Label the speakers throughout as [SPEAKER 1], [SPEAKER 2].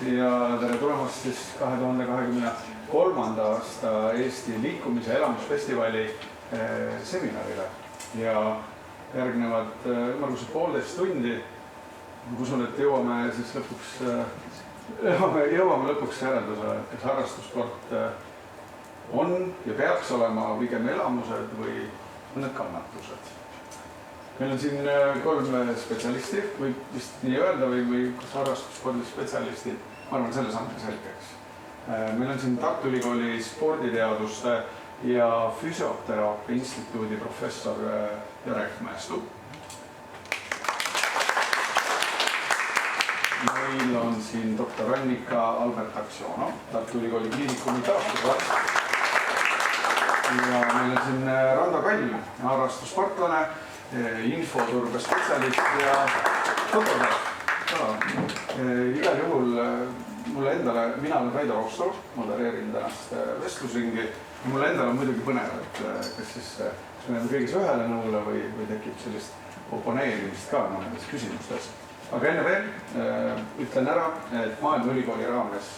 [SPEAKER 1] ja tere tulemast siis 2023. aasta Eesti liikumise elamusfestivali seminarile ja järgnevad ümmarguselt 1,5 tundi. Ma usun, et jõuame lõpuks järeldusele, et kas harrastussport on ja peaks olema pigem elamused või on need kannatused. Meil on siin 3 spetsialisti, võib vist nii öelda või kas harrastusspordi spetsialistid, ma arvan, selle saame selgeks. Meil on siin Tartu Ülikooli sporditeaduste ja füsioteraapia instituudi professor Jarek Mäestu. Meil on siin doktor Annika Albert-Aktsiono, Tartu Ülikooli kliinikumi taastusarst. Ja meil on siin Rando Kall, harrastussportlane, infoturbe spetsialist ja fotograaf. Igal juhul mulle endale, mina olen Raido Roostol, modereerin tänast vestlusringi. Mulle endale on muidugi põnev, et kas me kõigis ühele nõule või tekib sellist oponeerimist ka mõnedes küsimustes. Aga enne veel ütlen ära, et Maailma Ülikooli raames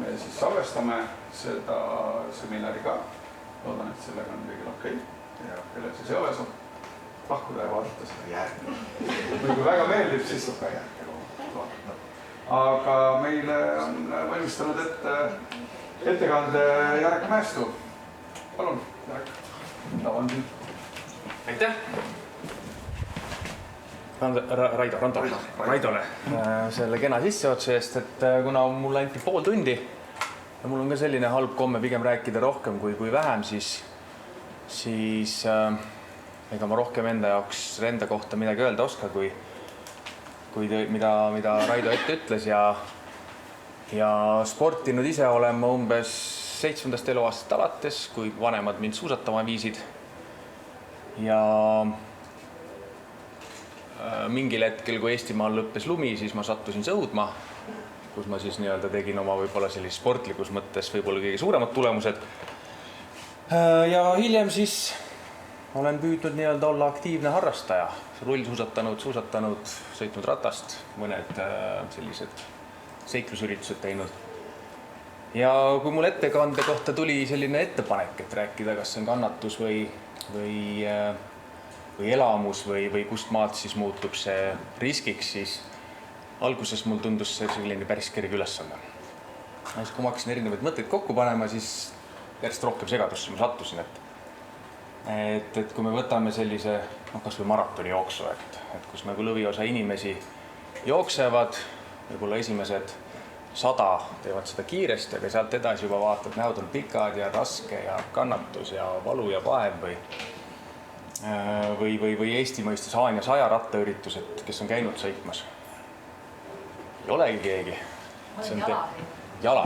[SPEAKER 1] me siis salvestame seda seminari ka. Loodan, et sellega on kõigil okei. Ja kellel siis ei ole, saab lahkuda ja vaadata seda järgi. Kui väga meeldib, siis saab ka järgi vaadata. Aga meile on valmistanud ettekande Jarek Mäestu. Palun, Jarek, tavan siin.
[SPEAKER 2] Aitäh! Raidole selle kena sisseotsu eest, et kuna mulle anti 0,5 tundi ja mul on ka selline halb komme pigem rääkida rohkem kui vähem, siis ega ma rohkem enda kohta midagi öelda oska, mida Raido ette ütles ja sportinud ise olen ma umbes 7. eluaastast alates, kui vanemad mind suusatama viisid ja mingil hetkel, kui Eestimaal lõppes lumi, siis ma sattusin sõudma, kus ma siis tegin oma võib-olla sellist sportlikus mõttes võib-olla kõige suuremad tulemused. Ja hiljem siis olen püüdnud olla aktiivne harrastaja, rullsuusatanud, sõitnud ratast, mõned sellised seiklusüritused teinud. Ja kui mul ettekande kohta tuli selline ettepanek, et rääkida, kas see on kannatus või elamus või kust maalt siis muutub see riskiks, siis alguses mul tundus see selline päris kerge ülesanne. Kui ma hakkasin erinevaid mõtteid kokku panema, siis järjest rohkem segadusse ma sattusin, et kui me võtame sellise kas või maratoni jooksu, et kus nagu lõviosa inimesi jooksevad, võib-olla esimesed 100 teevad seda kiiresti, aga sealt edasi juba vaatad, näod on pikad ja raske ja kannatus ja valu ja vaev või Eesti mõistes Haanja 100 rattaüritused, kes on käinud sõitmas. Ei olegi keegi. See on jala.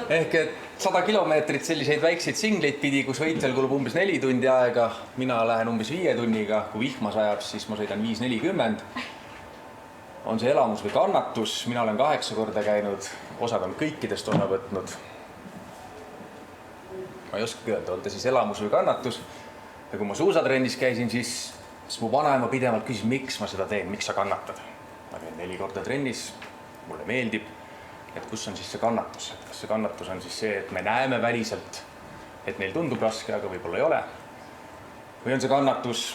[SPEAKER 2] Ehk et 100 kilomeetrit selliseid väikseid singleid pidi, kus võitjal kulub umbes 4 tundi aega, mina lähen umbes 5 tunniga, kui vihma sajab, siis ma sõidan 5:40. On see elamus või kannatus, mina olen 8 korda käinud, osad on kõikidest osa võtnud. Ma ei oska öelda, on ta siis elamus või kannatus. Ja kui ma suusatrennis käisin, siis mu vanaema pidevalt küsis, miks ma seda teen, miks sa kannatad. Ma teen 4 korda trennis, mulle meeldib, et kus on siis see kannatus. Kas see kannatus on siis see, et me näeme väliselt, et meil tundub raske, aga võib-olla ei ole. Või on see kannatus,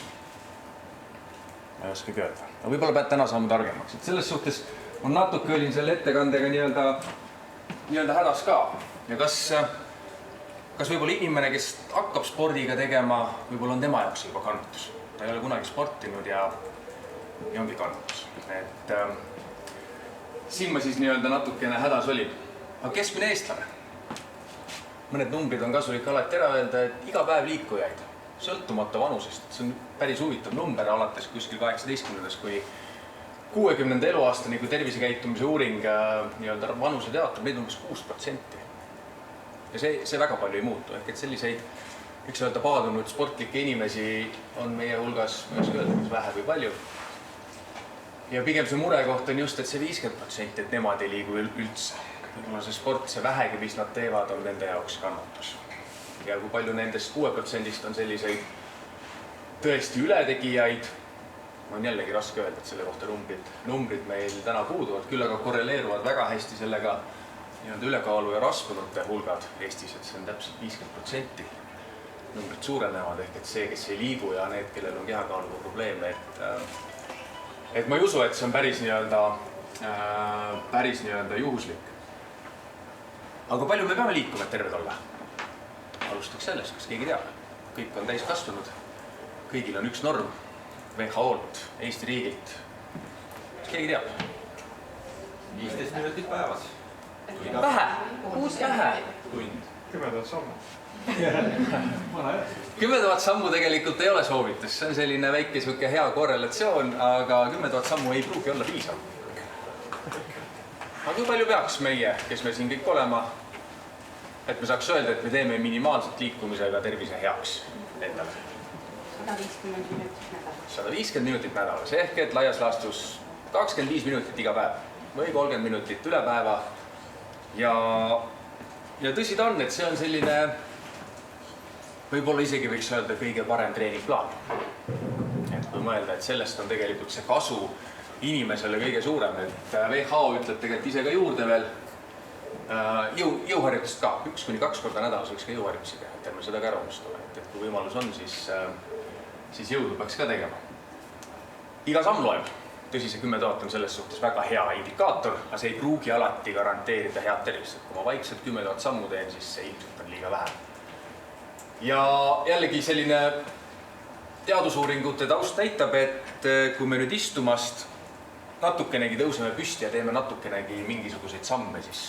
[SPEAKER 2] ma ei oskagi öelda. No võib-olla pead täna saama targemaks. Selles suhtes on natuke olin selle ettekandega nii-öelda hädas ka. Ja kas võib-olla inimene, kes hakkab spordiga tegema, võib-olla on tema jaoks juba kannatus. Ta ei ole kunagi sportinud ja ongi kannatus. Et siin ma siis natukene hädas olin. Aga keskmine eestlane. Mõned numbrid on kasulik alati ära öelda, et iga päev liikujaid, sõltumata vanusest. See on päris huvitav number alates kuskil 18. kui 60. eluaastani, kui tervisekäitumise uuring vanuse teatab, neid umbes 6%. Ja see väga palju ei muutu. Ehk et selliseid, võiks öelda, paadunud sportlikke inimesi on meie hulgas, ma ei oska öelda, vähe või palju. Ja pigem see mure koht on just, et see 50%, et nemad ei liigu üldse. Võib-olla see sport, see vähegi, mis nad teevad, on nende jaoks kannatus. Ja kui palju nendest 6% on selliseid tõesti ületegijaid, on jällegi raske öelda, et selle kohta numbrid meil täna puuduvad, küll aga korreleeruvad väga hästi sellega nii-öelda ülekaalu ja rasvunute hulgad Eestis, et see on täpselt 50%. Numbrid suurenevad ehk et see, kes ei liigu ja need, kellel on kehakaaluga probleeme, et ma ei usu, et see on päris nii-öelda juhuslik. Aga palju me peame liikuma, et terved olla? Alustaks sellest, kas keegi teab? Kõik on täiskasvanud, kõigil on üks norm, WHO-lt, Eesti riigilt. Kas keegi teab?
[SPEAKER 3] 15 minutit päevas.
[SPEAKER 2] Vähe,
[SPEAKER 1] 10 000 sammu.
[SPEAKER 2] 10 000 sammu tegelikult ei ole soovitus, see on selline väike sihuke hea korrelatsioon, aga 10 000 sammu ei pruugi olla piisav. Aga kui palju peaks meie, kes me siin kõik olema, et me saaks öelda, et me teeme minimaalselt liikumisega tervise heaks endale?
[SPEAKER 4] 150 minutit nädalas.
[SPEAKER 2] 150 minutit nädalas, ehk et laias laastus 25 minutit iga päev või 30 minutit üle päeva. Ja tõsi ta on, et see on selline, võib-olla isegi võiks öelda kõige parem treeningplaan. Et kui mõelda, et sellest on tegelikult see kasu inimesele kõige suurem, et WHO ütleb tegelikult ise ka juurde veel jõuharjutust ka, 1-2 korda nädalas võiks ka jõuharjutusi teha, et ärme seda ka ära unustama, et kui võimalus on, siis jõudu peaks ka tegema. Iga samm loeb, tõsi see 10 000 on selles suhtes väga hea indikaator, aga see ei pruugi alati garanteerida head tervist, et kui ma vaikselt 10 000 sammu teen, siis see ilmselt on liiga vähe. Ja jällegi selline teadusuuringute taust näitab, et kui me nüüd istumast natukenegi tõuseme püsti ja teeme natukenegi mingisuguseid samme, siis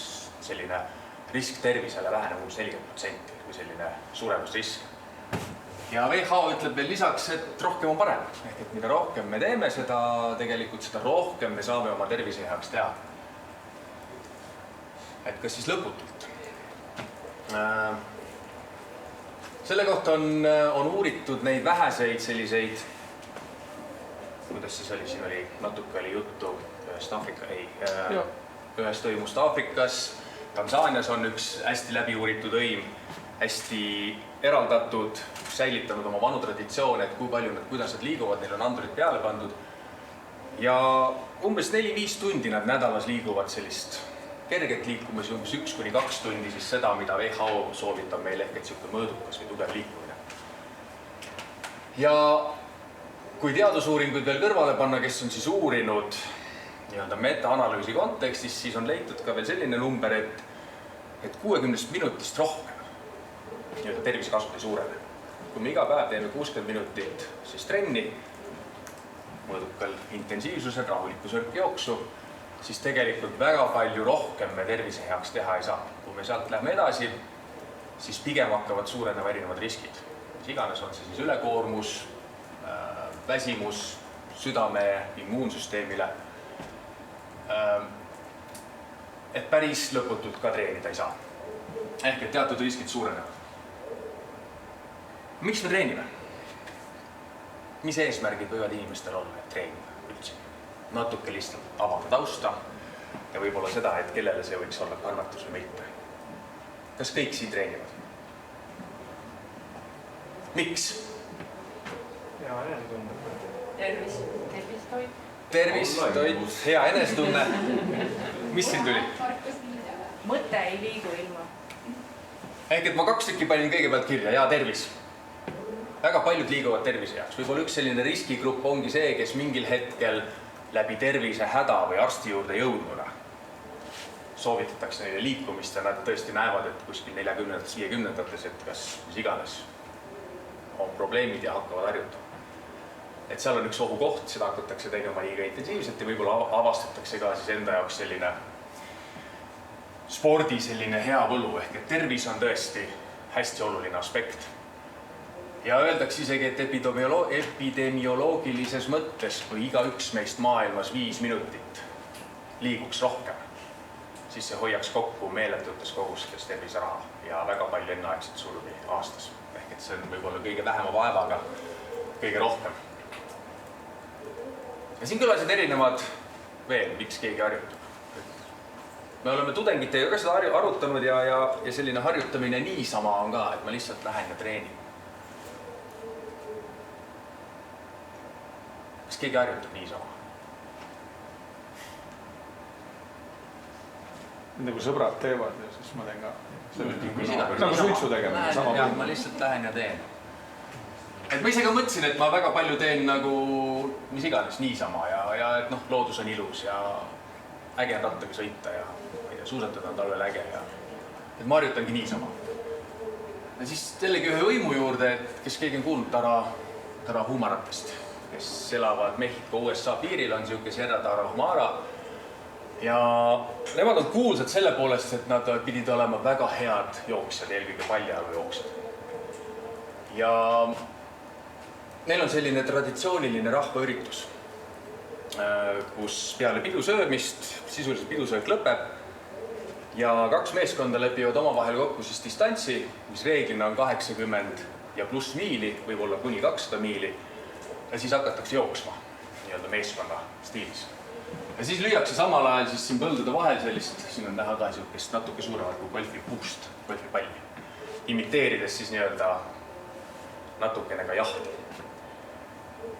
[SPEAKER 2] selline risk tervisele väheneb umbes 40% või selline suremusrisk. Ja WHO ütleb veel lisaks, et rohkem on parem. Ehk et mida rohkem me teeme seda, tegelikult seda rohkem me saame oma tervise heaks teha. Et kas siis lõputult? Selle kohta on uuritud neid väheseid selliseid, kuidas siis oli, siin oli natuke oli juttu ühest toimust Aafrikas. Tansaanias on üks hästi läbi uuritud õim, hästi eraldatud, säilitanud oma vanu traditsioone, et kui palju nad, kuidas nad liiguvad, neil on andurid peale pandud. Ja umbes 4-5 tundi nad nädalas liiguvad sellist kerget liikumas, umbes 1-2 tundi siis seda, mida WHO soovitab meil ehk et sihuke mõõdukas või tugev liikumine. Ja kui teadusuuringuid veel kõrvale panna, kes on siis uurinud nii-öelda meta-analüüsi kontekstis, siis on leitud ka veel selline number, et 60 minutist rohkem nii-öelda tervisekasud ei suurene. Kui me iga päev teeme 60 minutit siis trenni, mõõdukal intensiivsusel, rahuliku sörkjooksu, siis tegelikult väga palju rohkem me tervise heaks teha ei saa. Kui me sealt lähme edasi, siis pigem hakkavad suurenema erinevad riskid. Mis iganes on see siis ülekoormus, väsimus, südame, immuunsüsteemile. Et päris lõputult ka treenida ei saa. Ehk et teatud riskid suurenevad. Miks me treenime? Mis eesmärgid võivad inimestel olla, et treenida üldse? Natuke lihtsalt avada tausta ja võib-olla seda, et kellele see võiks olla kannatus või mitte. Kas kõik siin treenivad? Miks?
[SPEAKER 1] Hea enesetunne.
[SPEAKER 4] Tervistoit.
[SPEAKER 2] Tervistoit, hea enesetunne. Mis siin tuli?
[SPEAKER 4] Mõte ei liigu ilma.
[SPEAKER 2] Ehk et ma 2 tükki panin kõigepealt kirja, ja tervis. Väga paljud liiguvad tervise jaoks. Võib-olla üks selline riskigrupp ongi see, kes mingil hetkel läbi tervise häda või arsti juurde jõudnuna soovitatakse neile liikumist ja nad tõesti näevad, et kuskil 40-50-ndates, et kas mis iganes on probleemid ja hakkavad harjutama. Et seal on üks ohukoht, seda hakatakse tegema liiga intensiivselt ja võib-olla avastatakse ka siis enda jaoks selline spordi selline hea võlu, ehk et tervis on tõesti hästi oluline aspekt. Ja öeldakse isegi, et epidemioloogilises mõttes, kui igaüks meist maailmas 5 minutit liiguks rohkem, siis see hoiaks kokku meeletutes kogustes terviseraha ja väga palju enneaegset surmi aastas. Ehk et see on võib-olla kõige vähema vaevaga kõige rohkem. Ja siin kõlasid erinevad veel, miks keegi harjutab. Me oleme tudengitega ka seda arutanud ja selline harjutamine niisama on ka, et ma lihtsalt lähen ja treenin. kas keegi harjutab niisama?
[SPEAKER 1] Nagu sõbrad teevad ja siis ma teen ka.
[SPEAKER 2] Nagu
[SPEAKER 1] suitsu tegemine, sama
[SPEAKER 2] jah, ma lihtsalt lähen ja teen. Et ma ise ka mõtlesin, et ma väga palju teen nagu mis iganes niisama ja et noh, loodus on ilus ja äge on rattaga sõita ja suusatada on talvel äge ja et ma harjutangi niisama. Ja siis jällegi ühe võimu juurde, et kes keegi on kuulnud Tara Humaratest, kes elavad Mehhiko USA piiril, on siuke Sierra Tarahumara. Ja nemad on kuulsad selle poolest, et nad pidid olema väga head jooksjad, eelkõige paljajalu jooksjad. Ja neil on selline traditsiooniline rahvaüritus, kus peale pidusöömist, sisuliselt pidusöök lõpeb ja kaks meeskonda lepivad omavahel kokku siis distantsi, mis reeglina on 80 ja pluss miili, võib-olla kuni 200 miili ja siis hakatakse jooksma nii-öelda meeskonna stiilis. Ja siis lüüakse samal ajal siis siin põldude vahel sellist, siin on näha ka siukest natuke suuremat kui golfipuust, golfipalli, imiteerides siis nii-öelda natukene ka jahti.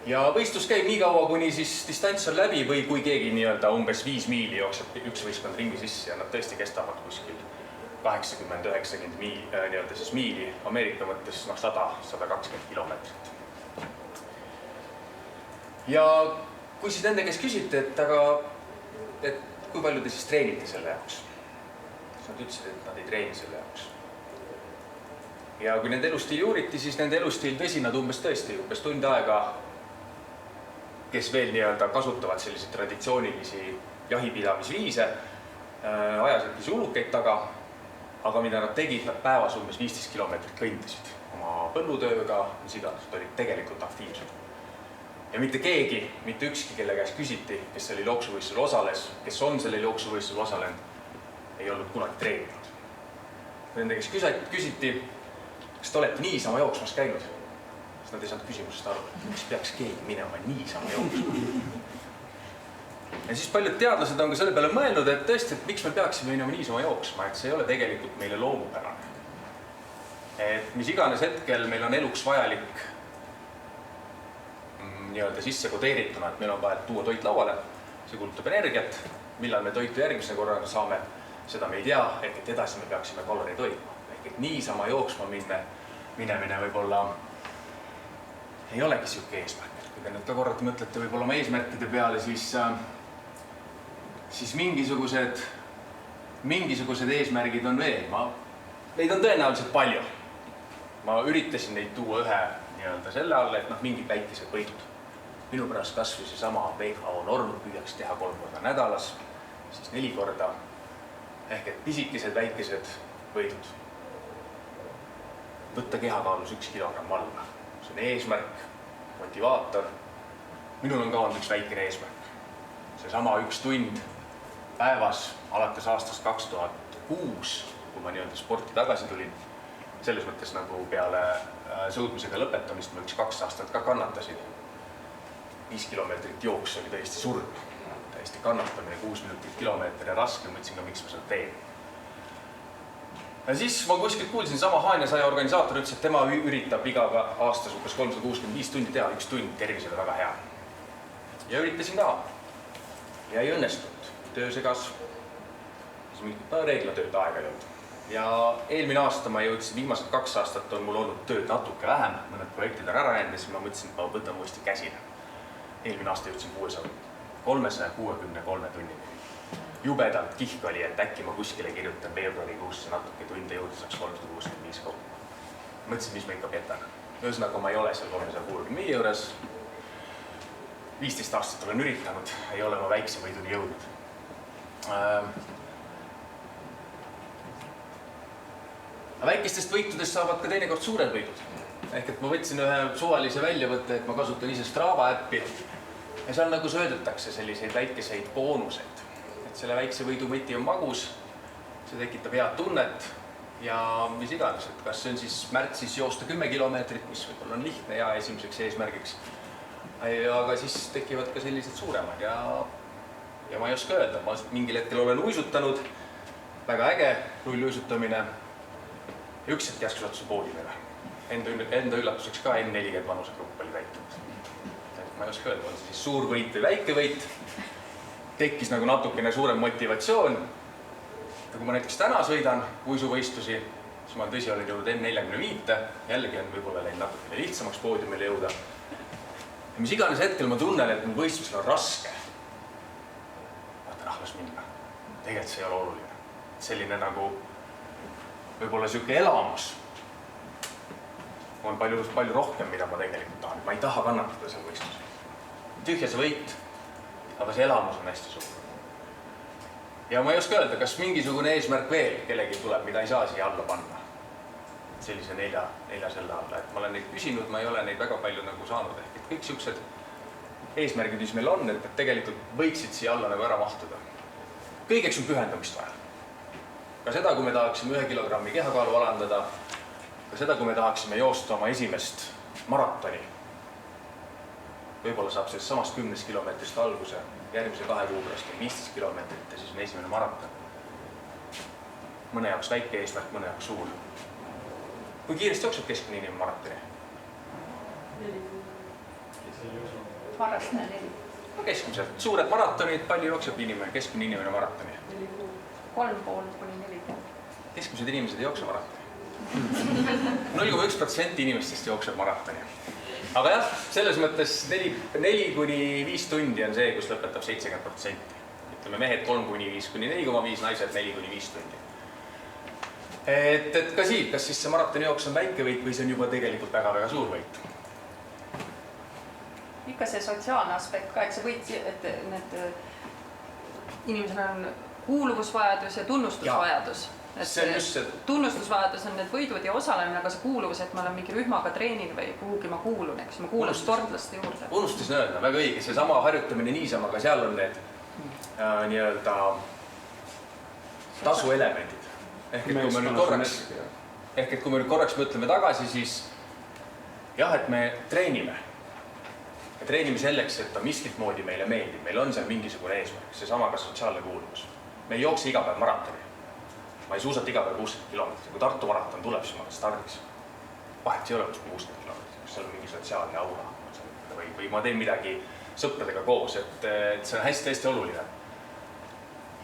[SPEAKER 2] Ja võistlus käib nii kaua, kuni siis distants on läbi või kui keegi nii-öelda umbes 5 miili jookseb üks võistkond ringi sisse ja nad tõesti kestavad kuskil 80-90 nii-öelda siis miili, Ameerika mõttes 100-120 kilomeetrit. Ja kui siis nende käest küsiti, et kui palju te siis treenite selle jaoks? Siis nad ütlesid, et nad ei treeni selle jaoks. Ja kui nende elustiili uuriti, siis nende elustiil tõsi nad umbes tund aega, kes veel nii-öelda kasutavad selliseid traditsioonilisi jahipidamisviise, ajasid ulukeid taga, aga mida nad tegid, nad päevas umbes 15 kilomeetrit kõndisid oma põllutööga, mis iganes, olid tegelikult aktiivsed. Ja mitte keegi, mitte ükski, kelle käest küsiti, kes sellel jooksuvõistlusel osales, kes on sellel jooksuvõistlusel osalenud, ei olnud kunagi treeninud. Nende käest küsiti, kas te olete niisama jooksmas käinud? Siis nad ei saanud küsimusest aru, miks peaks keegi minema niisama jooksma. Ja siis paljud teadlased on ka selle peale mõelnud, et tõesti, et miks me peaksime minema niisama jooksma, et see ei ole tegelikult meile loomupärane. Et mis iganes hetkel meil on eluks vajalik nii-öelda sisse kodeerituna, et meil on vaja tuua toit lauale, see kulutab energiat, millal me toitu järgmise korraga saame, seda me ei tea, ehk et edasi me peaksime kaloreid hoidma. Ehk et niisama jooksma minemine võib-olla ei olegi siuke eesmärk. Kui te nüüd ka korrati mõtlete võib-olla oma eesmärkide peale, siis mingisugused eesmärgid on veel. Neid on tõenäoliselt palju. Ma üritasin neid tuua ühe nii-öelda selle alla, et mingid väikesed võidud. Minu pärast kasvõi see sama WHO norm püüaks teha 3 korda nädalas, siis 4 korda. Ehk et pisikesed väikesed võidud. Võtta kehakaalus 1 kilogramm alla. See on eesmärk, motivaator. Minul on ka olnud üks väikene eesmärk. See sama 1 tund päevas alates aastast 2006, kui ma nii-öelda sporti tagasi tulin. Selles mõttes nagu peale sõudmisega lõpetamist ma 2 aastat ka kannatasin. 5 kilomeetrit jooks oli täiesti surm. Täiesti kannatamine, 6 minutit kilomeetri ja raske, mõtlesin ka, miks ma seda teen. Ja siis ma kuskilt kuulsin, sama Haanja 100 organisaator ütles, et tema üritab iga aastas umbes 365 tundi teha, 1 tund tervisele väga hea. Ja üritasin ka. Ja ei õnnestunud. Töö segas. Reeglina tööd aega ei olnud. Ja eelmine aasta ma jõudsin, viimased 2 aastat on mul olnud tööd natuke vähem, mõned projektid on ära jäänud ja siis ma mõtlesin, et ma võtan uuesti käsina. Eelmine aasta jõudsin 363 tunnini. Jubedalt kihk oli, et äkki ma kuskile kirjutan veebruarikuusse natuke tunde jõuda saaks 365 kokku. Mõtlesin, mis ma ikka petan. Ühesõnaga ma ei ole seal 365 juures. 15 aastat olen üritanud, ei ole ma väikse võiduni jõudnud. Väikestest võitudest saavad ka teinekord suured võidud. Ehk et ma võtsin ühe suvalise väljavõtte, et ma kasutan ise Strava äppi ja seal nagu söödetakse selliseid väikeseid boonuseid. Et selle väikse võidu võti on magus, see tekitab head tunnet ja mis iganes, et kas see on siis märtsis joosta 10 kilomeetrit, mis võib-olla on lihtne ja esimeseks eesmärgiks. Aga siis tekivad ka sellised suuremad ja ma ei oska öelda, ma mingil hetkel olen uisutanud, väga äge rulluisutamine. Ja üks hetk järsku sattusin poodimele. Enda üllatuseks ka N40 vanusegrupp oli täitunud. ma ei oska öelda, on see siis suur võit või väike võit. Tekkis nagu natukene suurem motivatsioon. Ja kui ma näiteks täna sõidan uisuvõistlusi, siis ma tõsi olen jõudnud M45, jällegi on võib-olla läinud natukene lihtsamaks poodiumile jõuda. Ja mis iganes hetkel ma tunnen, et mul võistlusel on raske. Las minna. Tegelikult see ei ole oluline. Selline nagu võib-olla siuke elamus on palju rohkem, mida ma tegelikult tahan. Ma ei taha kannatada seal võistlusel. Tühja see võit, aga see elamus on hästi suur. Ja ma ei oska öelda, kas mingisugune eesmärk veel kellegi tuleb, mida ei saa siia alla panna. Sellise nelja selle alla. Et ma olen neid küsinud, ma ei ole neid väga palju nagu saanud. Ehk et kõik siuksed eesmärgid, mis meil on, et tegelikult võiksid siia alla nagu ära mahtuda. Kõigeks on pühendamist vaja. Ka seda, kui me tahaksime 1 kilogrammi kehakaalu alandada, ka seda, kui me tahaksime joosta oma esimest maratoni. Võib-olla saab sellest samast 10 kilomeetrist alguse, järgmise 2 kuu pärast 15 kilomeetrit ja siis on esimene maraton. Mõne jaoks väike eesmärk, mõne jaoks suur. Kui kiiresti jookseb keskmine inimene maratoni?
[SPEAKER 4] Harrastan 4.
[SPEAKER 2] Keskmiselt. Suured maratonid, palju jookseb inimene, keskmine inimene maratoni?
[SPEAKER 4] 3,5–4.
[SPEAKER 2] Keskmised inimesed ei jookse maratoni. 0,1% inimestest jookseb maratoni. Aga jah, selles mõttes 4–5 tundi on see, kus lõpetab 70%. Ütleme mehed 3–5–4,5, naised 4–5 tundi. Et ka siit, kas siis see maratoni jooks on väike võit või see on juba tegelikult väga-väga suur võit?
[SPEAKER 4] Ikka see sotsiaalne aspekt ka, et see võit, et need inimesel on kuuluvusvajadus ja tunnustusvajadus. Tunnustusvajadus on need võidud ja osalemine, aga see kuuluvus, et ma olen mingi rühmaga treenin või kuhugi ma kuulun, eks ma kuulun sportlaste juurde.
[SPEAKER 2] Unustasin öelda, väga õige, see sama harjutamine niisama, aga seal on need nii-öelda tasuelemendid. Ehk et kui me nüüd korraks mõtleme tagasi, siis jah, et me treenime. Me treenime selleks, et ta miskit moodi meile meeldib. Meil on seal mingisugune eesmärk, see sama ka sotsiaalne kuuluvus. Me ei jookse iga päev maratoni. Ma ei suusata iga päev 60 kilomeetrit. Kui Tartu maraton tuleb, siis ma stardiks. Vahet ei ole, kus 60 kilomeetrit, kus seal on mingi sotsiaalne aura. Või ma teen midagi sõpradega koos, et see on hästi-hästi oluline.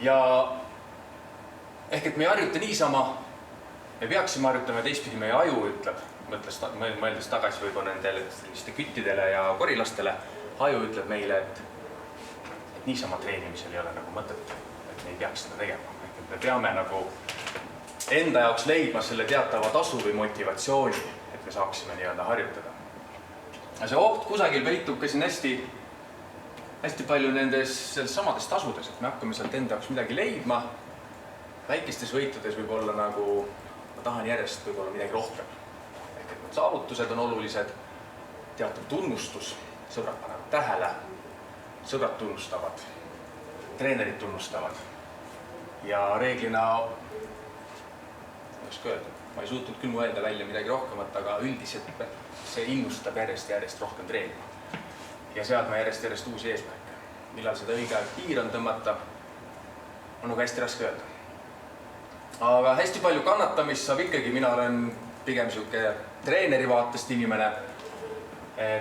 [SPEAKER 2] Ja ehk et me ei harjuta niisama, me peaksime harjutama teistpidi, meie aju ütleb, mõeldes tagasi võib-olla nendele selliste küttidele ja korilastele, aju ütleb meile, et niisama treenimisel ei ole nagu mõtet, et me ei peaks seda tegema. Et me peame nagu enda jaoks leidma selle teatava tasu või motivatsiooni, et me saaksime nii-öelda harjutada. Ja see oht kusagil peitub ka siin hästi palju nendes samades tasudes, et me hakkame sealt enda jaoks midagi leidma. Väikestes võitudes võib olla nagu, ma tahan järjest võib-olla midagi rohkem. Saavutused on olulised, teatud tunnustus, sõbrad panevad tähele, sõbrad tunnustavad, treenerid tunnustavad ja reeglina, ma ei suutnud küll mõelda välja midagi rohkemat, aga üldiselt see innustab järjest rohkem treenima ja seadma järjest uusi eesmärke. Millal seda õige aeg piir on tõmmata, on nagu hästi raske öelda. Aga hästi palju kannatamist saab ikkagi, mina olen pigem siuke treeneri vaatest inimene.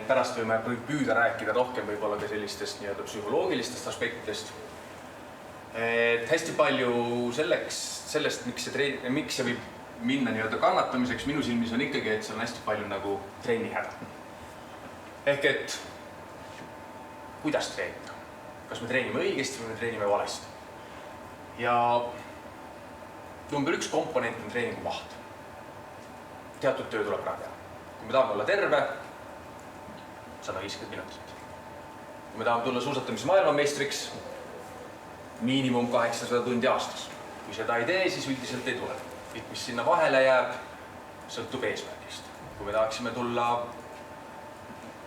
[SPEAKER 2] Pärast võime püüda rääkida rohkem võib-olla ka sellistest nii-öelda psühholoogilistest aspektidest. Hästi palju sellest, miks see võib minna nii-öelda kannatamiseks, minu silmis on ikkagi, et see on hästi palju nagu treenihäda. Ehk et kuidas treenida? Kas me treenime õigesti või me treenime valesti? Ja number 1 komponent on treeningu maht. Teatud töö tuleb ära teha. Kui me tahame olla terve, 150 minutit. Kui me tahame tulla suusatamise maailmameistriks, miinimum 800 tundi aastas. Kui seda ei tee, siis üldiselt ei tule. Mis sinna vahele jääb, sõltub eesmärgist. Kui me tahaksime tulla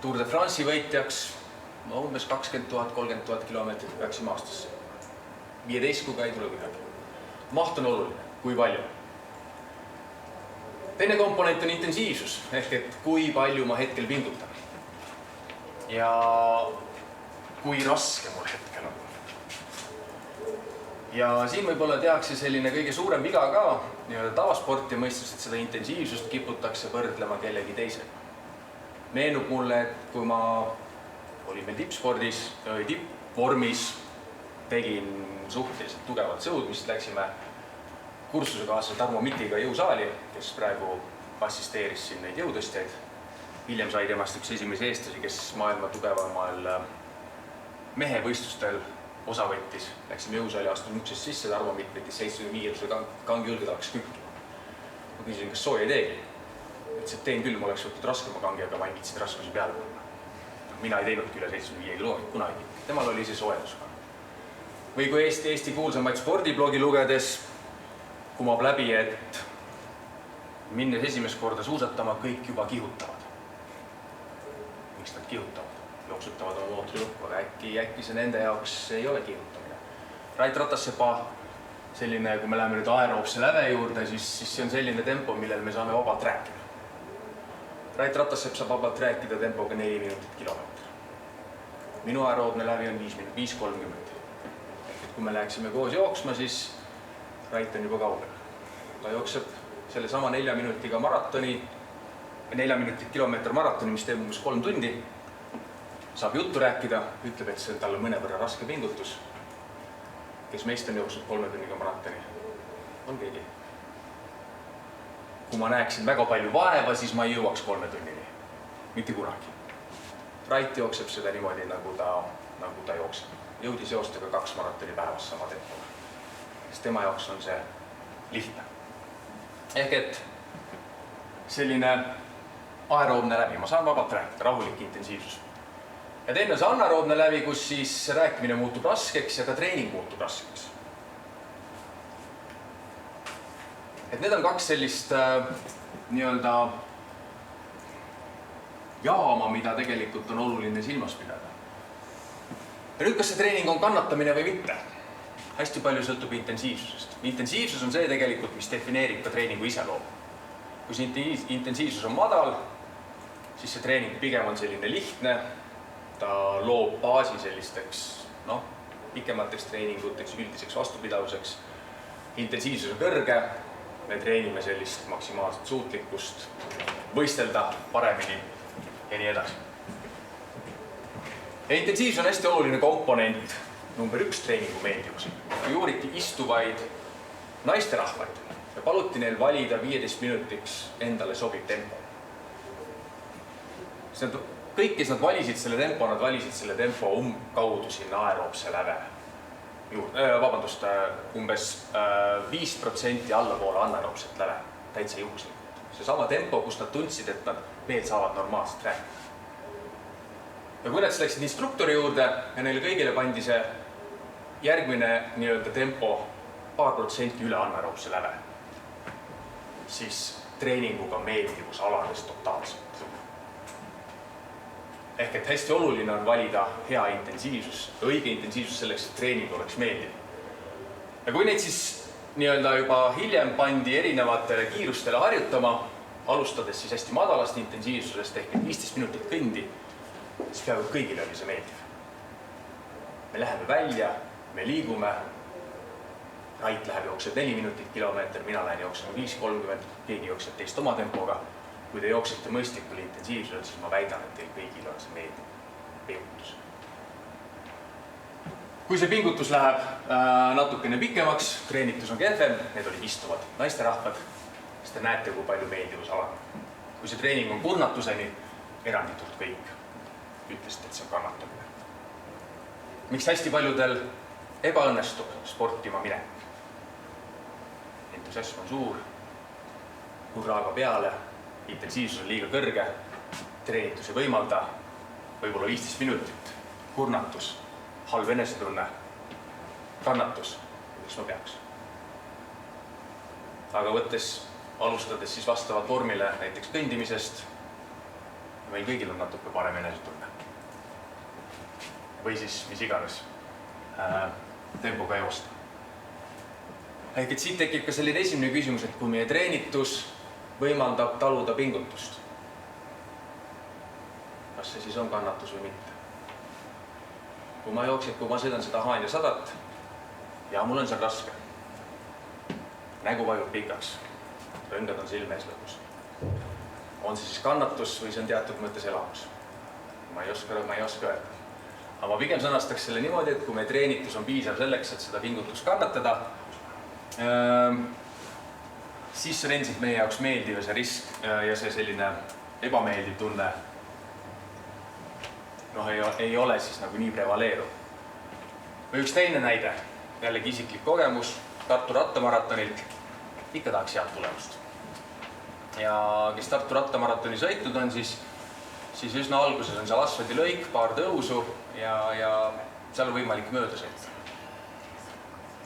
[SPEAKER 2] Tour de France'i võitjaks, umbes 20 000, 30 000 kilomeetrit peaksime aastasse. 15 kuga ei tule kuidagi. Maht on oluline, kui palju. Teine komponent on intensiivsus, ehk et kui palju ma hetkel pingutan. Ja kui raske mul hetkel on. Ja siin võib-olla tehakse selline kõige suurem viga ka, nii-öelda tavasporti mõistes, et seda intensiivsust kiputakse võrdlema kellegi teisega. Meenub mulle, et kui ma olin meil tippspordis, tippvormis, tegin suhteliselt tugevat sõudmist, läksime kursusekaaslasel Tarmo Mitiga jõusaali, kes praegu assisteeris siin neid jõutõstjaid. Hiljem sai temast üks esimesi eestlasi, kes maailma tugevamal mehevõistlustel osa võttis. Läksime jõusaali, astusime uksest sisse, Tarmo Mitt võttis 75 kangi julge tahaks kükkima. Ma küsisin, kas sooja ei teegi. Ütles, et teen küll, ma oleks võtnud raskema kangi, aga ma ei viitsinud raskusi peale panna. Mina ei teinudki üle 75 kilomeetrit kunagi. Temal oli see soojendus ka. Või kui Eesti kuulsamaid spordiblogi lugedes kumab läbi, et minnes esimest korda suusatama, kõik juba kihutavad. Miks nad kihutavad? Jooksutavad oma mootri lukku, aga äkki see nende jaoks ei ole kihutamine. Rait Ratassepa, selline, kui me läheme nüüd aeroobse läve juurde, siis see on selline tempo, millel me saame vabalt rääkida. Rait Ratassepp saab vabalt rääkida tempoga 4 minutit kilomeetri. Minu aeroobne lävi on 5:30. Kui me läheksime koos jooksma, siis Rait on juba kaugel. Ta jookseb selle sama 4 minutiga maratoni, 4 minutit kilomeeter maratoni, mis teeb umbes 3 tundi. Saab juttu rääkida, ütleb, et see on talle mõnevõrra raske pingutus. Kes meist on jooksnud 3 tunniga maratoni? On keegi? Kui ma näeksin väga palju vaeva, siis ma ei jõuaks 3 tunnini. Mitte kunagi. Rait jookseb seda niimoodi, nagu ta jookseb. Jõudis joostega 2 maratoni päevas sama tempoga. Sest tema jaoks on see lihtne. Ehk et selline aeroobne läbi. Ma saan vabalt rääkida, rahulik intensiivsus. Ja teine on see anaeroobne läbi, kus siis rääkimine muutub raskeks ja ka treening muutub raskeks. Et need on 2 sellist nii-öelda jaama, mida tegelikult on oluline silmas pidada. Ja nüüd, kas see treening on kannatamine või mitte? Hästi palju sõltub intensiivsusest. Intensiivsus on see tegelikult, mis defineerib ka treeningu iseloomu. Kui see intensiivsus on madal, siis see treening pigem on selline lihtne. Ta loob baasi sellisteks pikemateks treeninguteks, üldiseks vastupidavuseks. Intensiivsus on kõrge, me treenime sellist maksimaalset suutlikkust, võistelda paremini ja nii edasi. Ja intensiivsus on hästi oluline komponent number 1 treeningu meeldivusel. Kui uuriti istuvaid naisterahvaid ja paluti neil valida 15 minutiks endale sobib tempo. Kõik, kes nad valisid selle tempo kaudu sinna aeroobse läve juurde. Umbes 5% allapoole anaeroobset läve, täitsa juhuslikult. See sama tempo, kus nad tundsid, et nad veel saavad normaalselt rääkida. Ja kui nad läksid instruktori juurde ja neile kõigile pandi see järgmine nii-öelda tempo paar protsenti üle anaeroobse läve, siis treeninguga meeldivus alanes totaalselt. Ehk et hästi oluline on valida hea intensiivsus, õige intensiivsus selleks, et treening oleks meeldiv. Ja kui neid siis nii-öelda juba hiljem pandi erinevatele kiirustele harjutama, alustades siis hästi madalast intensiivsusest ehk 15 minutit kõndi, siis peaaegu kõigile oli see meeldiv. Me läheme välja, me liigume, Rait läheb jookseb 4 minutit kilomeeter, mina lähen jooksema 5:30, keegi jookseb teist oma tempoga. Kui te jooksite mõistlikul intensiivsusel, siis ma väidan, et teil kõigil on see meeldiv pingutus. Kui see pingutus läheb natukene pikemaks, treenitus on kehvem, need olid istuvad naisterahvad, siis te näete, kui palju meeldivus alaneb. Kui see treening on kurnatuseni, eranditult kõik ütlesid, et see on kannatamine. Miks hästi paljudel ebaõnnestub sportima minek? Entusiasm on suur, hurraaga peale, intensiivsus on liiga kõrge, treenitus ei võimalda, võib-olla 15 minutit, kurnatus, halb enesetunne, kannatus, miks ma peaks. Aga alustades siis vastavalt vormile näiteks kõndimisest, meil kõigil on natuke parem enesetunne. Või siis mis iganes tempoga joosta. Ehk et siit tekib ka selline esimene küsimus, et kui meie treenitus võimaldab taluda pingutust, kas see siis on kannatus või mitte? Kui ma sõidan seda Haanja 100, ja mul on seal raske. Nägu vajub pikaks, rõngad on silme ees lõpus. On see siis kannatus või see on teatud mõttes elamus? Ma ei oska öelda. aga ma pigem sõnastaks selle niimoodi, et kui meie treenitus on piisav selleks, et seda pingutust kannatada, siis see on endiselt meie jaoks meeldiv ja see risk ja see selline ebameeldiv tunne ei ole siis nagu nii prevaleeruv. Või üks teine näide, jällegi isiklik kogemus Tartu rattamaratonilt, ikka tahaks head tulemust. Ja kes Tartu rattamaratoni sõitnud on, siis üsna alguses on seal asfaldilõik, paar tõusu ja seal on võimalik mööda sõita.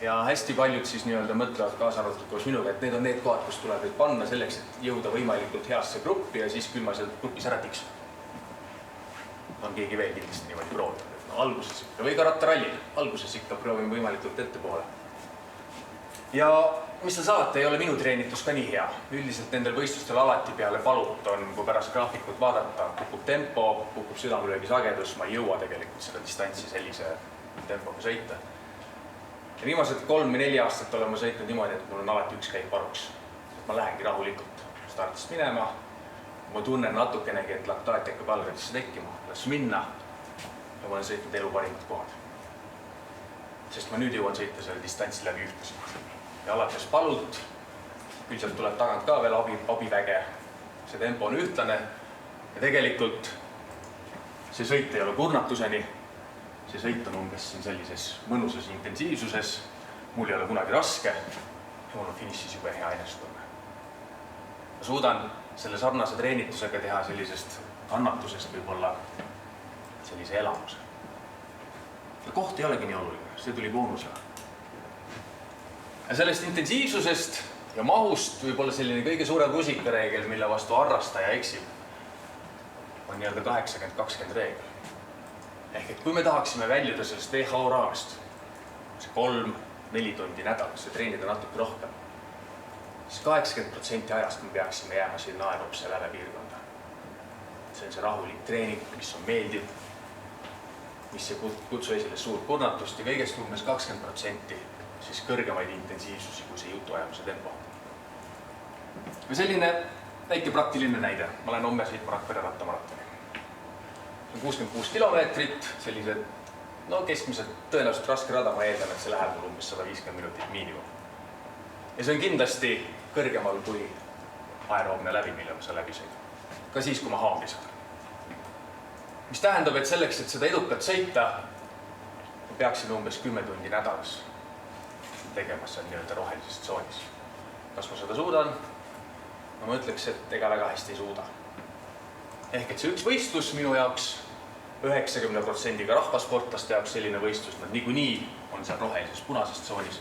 [SPEAKER 2] Ja hästi paljud siis nii-öelda mõtlevad kaasa arvatud koos minuga, et need on need kohad, kus tuleb nüüd panna selleks, et jõuda võimalikult heasse gruppi ja siis küll ma seal grupis ära tiksun. On keegi veel kindlasti niimoodi proovinud. Alguses ikka, või ka rattarallil, alguses ikka proovime võimalikult ettepoole. Ja mis ta saate, ei ole minu treenitus ka nii hea. Üldiselt nendel võistlustel alati peale palut on, kui pärast graafikut vaadata, kukub tempo, kukub südamelöögi sagedus, ma ei jõua tegelikult seda distantsi sellise tempoga sõita. Ja viimased 3 või 4 aastat olen ma sõitnud niimoodi, et mul on alati üks käib varuks. Ma lähengi rahulikult startist minema. Ma tunnen natukenegi, et laktaat hakkab jalgadesse tekkima, las minna ja ma olen sõitnud elu parimad kohad. Sest ma nüüd jõuan sõita selle distantsi läbi ühtlaselt. Ja alates palult, küll sealt tuleb tagant ka veel abiväge. See tempo on ühtlane ja tegelikult see sõit ei ole kurnatuseni. See sõit on umbes sellises mõnusas intensiivsuses. Mul ei ole kunagi raske ja mul on finišis juba hea enesetunne. Ma suudan selle sarnase treenitusega teha sellisest kannatusest võib-olla sellise elamuse. Ja koht ei olegi nii oluline, see tuli boonusena. Ja sellest intensiivsusest ja mahust võib-olla selline kõige suurem rusikareegel, mille vastu harrastaja eksib, on nii-öelda 80-20 reegel. Ehk et kui me tahaksime väljuda sellest WHO raamest, see 3-4 tundi nädalas ja treenida natuke rohkem, siis 80% ajast me peaksime jääma sinna aeroobse läve piirkonda. See on see rahulik treening, mis on meeldiv, mis ei kutsu esile suurt kurnatust ja kõigest umbes 20% siis kõrgemaid intensiivsusi kui see jutuajamise tempo. Ja selline väike praktiline näide. Ma olen homme sõitma Rakvere rattamaratoni. See on 66 kilomeetrit, sellised keskmiselt tõenäoliselt raske rada, ma eeldan, et see läheb mul umbes 150 minutit miinimum. Ja see on kindlasti kõrgemal kui aeroobne läbi, mille ma seal läbi sõidan. Ka siis, kui ma haamri saan. Mis tähendab, et selleks, et seda edukalt sõita, ma peaksin umbes 10 tundi nädalas tegema seal nii-öelda rohelises tsoonis. Kas ma seda suudan? Ma ütleks, et ega väga hästi ei suuda. Ehk et see üks võistlus minu jaoks 90%-ga rahvasportlaste jaoks selline võistlus, nad niikuinii on seal rohelises punases tsoonis.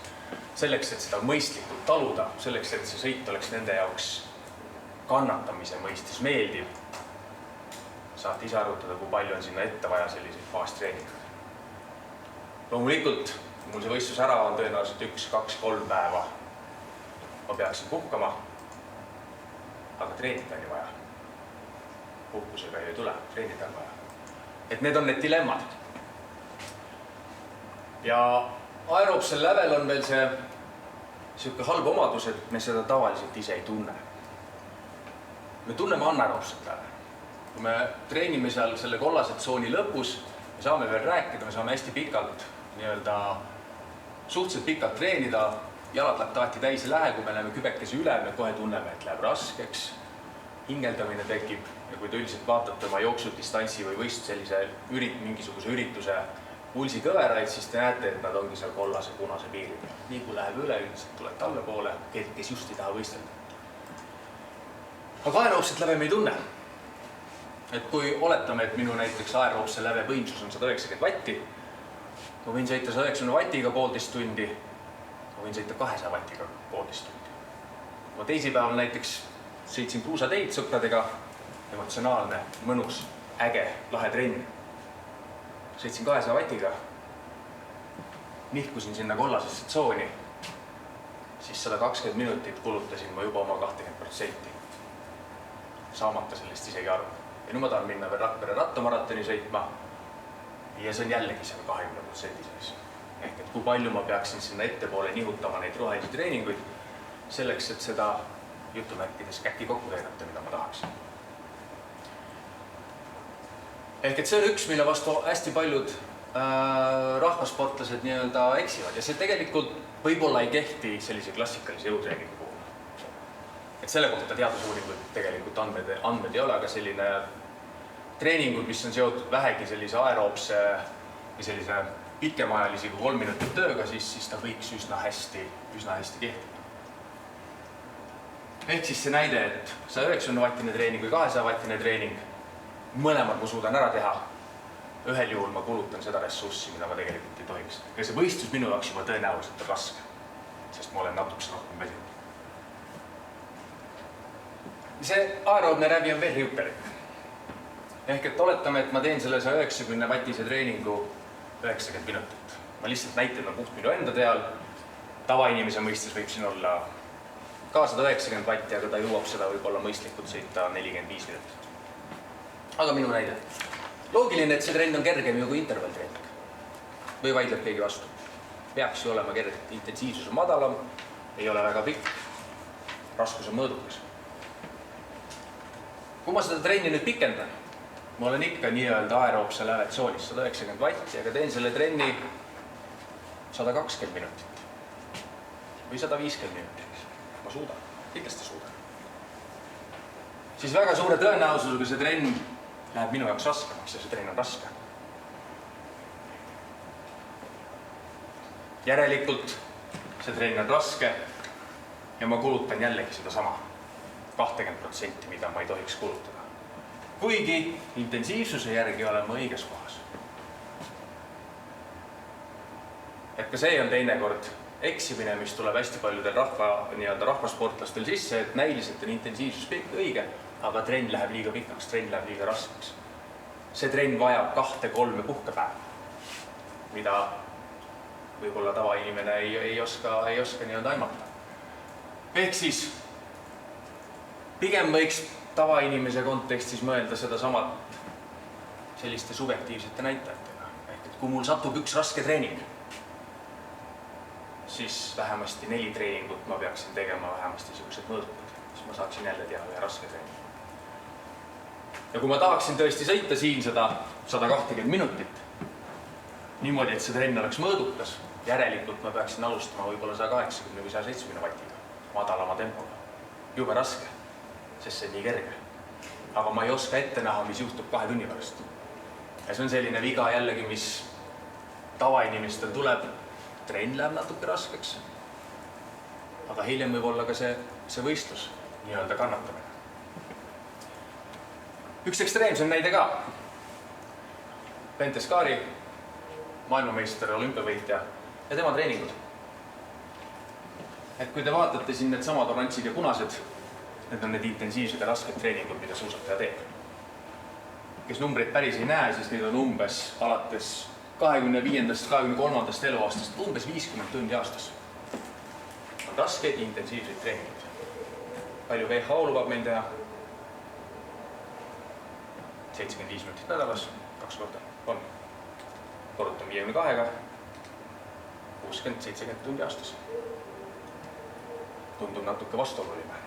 [SPEAKER 2] Selleks, et seda mõistlikult taluda, selleks, et see sõit oleks nende jaoks kannatamise mõistis meeldiv, saate ise arutada, kui palju on sinna ette vaja selliseid baastreeninguid. Loomulikult, kui mul see võistlus ära on tõenäoliselt 1, 2, 3 päeva, ma peaksin puhkama, aga treenida on ju vaja. Puhkusega ei tule, treenida on vaja. Et need on need dilemmad. Ja aeroobsel lävel on veel see selline halb omadus, et me seda tavaliselt ise ei tunne. Me tunneme anaeroobset läve. Kui me treenime seal selle kollase tsooni lõpus, me saame veel rääkida, me saame hästi pikalt, suhteliselt pikalt treenida, jalad laktaati täis ei lähe, kui me läheme kübekesi üle, me kohe tunneme, et läheb raskeks, hingeldamine tekib ja kui te üldiselt vaatate oma jooksudistantsi või võist sellise mingisuguse ürituse pulsikõveraid, siis te näete, et nad ongi seal kollase punase piiri. Nii kui läheb üle, üldiselt tulete allapoole, kes just ei taha võistelda. Aga aeroobset läve me ei tunne. Et kui oletame, et minu näiteks aeroobse läve võimsus on 190 vatti, ma võin sõita 190 vatiga 1,5 tundi, ma võin sõita 200 vatiga 1,5 tundi. Ma teisipäeval näiteks sõitsin kruusateid sõpradega, emotsionaalne, mõnus, äge, lahe trenn. Sõitsin 200 vatiga, nihkusin sinna kollasesse tsooni, siis 120 minutit kulutasin ma juba oma 20%, saamata sellest isegi aru. Ja nüüd ma tahan minna veel Rakvere rattamaratoni sõitma ja see on jällegi seal 20% sees. Ehk et kui palju ma peaksin sinna ettepoole nihutama neid rohelisi treeninguid selleks, et seda jutumärkides käki kokku teedata, mida ma tahaksin. Ehk et see on üks, mille vastu hästi paljud rahvasportlased nii-öelda eksivad ja see tegelikult võib-olla ei kehti sellise klassikalise jõutreeningu puhul. Et selle kohta teadusuuringuid tegelikult andmed ei ole, aga selline treeningud, mis on seotud vähegi sellise aeroobse või sellise pikemaajalisi kui 3 minutit tööga, siis ta võiks üsna hästi kehtida. Ehk siis see näide, et 190-vattine treening või 200-vattine treening, mõlemad ma suudan ära teha. Ühel juhul ma kulutan seda ressurssi, mida ma tegelikult ei tohiks. Ja see võistlus minu jaoks juba tõenäoliselt on raske, sest ma olen natukese rohkem väsinud. See aeroobne rävi on veel hüppelik. Ehk et oletame, et ma teen selle 190-vattise treeningu 90 minutit. Ma lihtsalt näitan puht minu enda teal. Tavainimese mõistes võib siin olla ka 190 vatti, aga ta jõuab seda võib-olla mõistlikult sõita 45 minutit. Aga minu näide. Loogiline, et see trend on kergem ju kui intervalltreening. Või vaidleb keegi vastu. Peaks ju olema kerge. Intensiivsus on madalam, ei ole väga pikk. Raskus on mõõdukas. Kui ma seda trenni nüüd pikendan, ma olen ikka nii-öelda aeroobse lävetsoonis 190 vatti, aga teen selle trenni 120 minutit või 150 minutit. Ma suudan, kindlasti suudan. Siis väga suure tõenäosusega see trenn läheb minu jaoks raskemaks ja see trenn on raske. Järelikult see trenn on raske ja ma kulutan jällegi seda sama 20%, mida ma ei tohiks kulutada. Kuigi intensiivsuse järgi olen ma õiges kohas. Et ka see on teinekord eksimine, mis tuleb hästi paljudel rahvasportlastel sisse, et näiliselt on intensiivsus õige, aga trenn läheb liiga pikaks, trenn läheb liiga raskeks. See trenn vajab 2-3 puhkepäeva, mida võib-olla tavainimene ei oska nii-öelda aimata. Ehk siis pigem võiks tavainimese kontekstis mõelda seda samat selliste subjektiivsete näitajatega. Ehk et kui mul satub üks raske treening, siis vähemasti 4 treeningut ma peaksin tegema vähemasti niisugused mõõdukad, siis ma saaksin jälle teha ühe raske treening. Ja kui ma tahaksin tõesti sõita siin seda 120 minutit, niimoodi, et see trenn oleks mõõdukas, järelikult ma peaksin alustama võib-olla 180 või 170 vatiga, madalama tempoga. Jube raske, sest see on nii kerge. Aga ma ei oska ette näha, mis juhtub 2 tunni pärast. Ja see on selline viga jällegi, mis tavainimestel tuleb. Trenn läheb natuke raskeks. Aga hiljem võib olla ka see võistlus, nii-öelda kannatamine. Üks ekstreemsem näide ka. Bente Skari, maailmameister, olümpiavõitja ja tema treeningud. Et kui te vaatate siin need samad oranžid ja punased, need on need intensiivsed ja rasked treeningud, mida suusataja teeb. Kes numbreid päris ei näe, siis neid on umbes alates 25-23. eluaastast umbes 50 tundi aastas. On rasked intensiivseid treeningud. Palju WHO lubab meil teha? 75 minutit nädalas, 2 korda on. Korrutan 52-ga, 60-70 tundi aastas. Tundub natuke vastuoluline.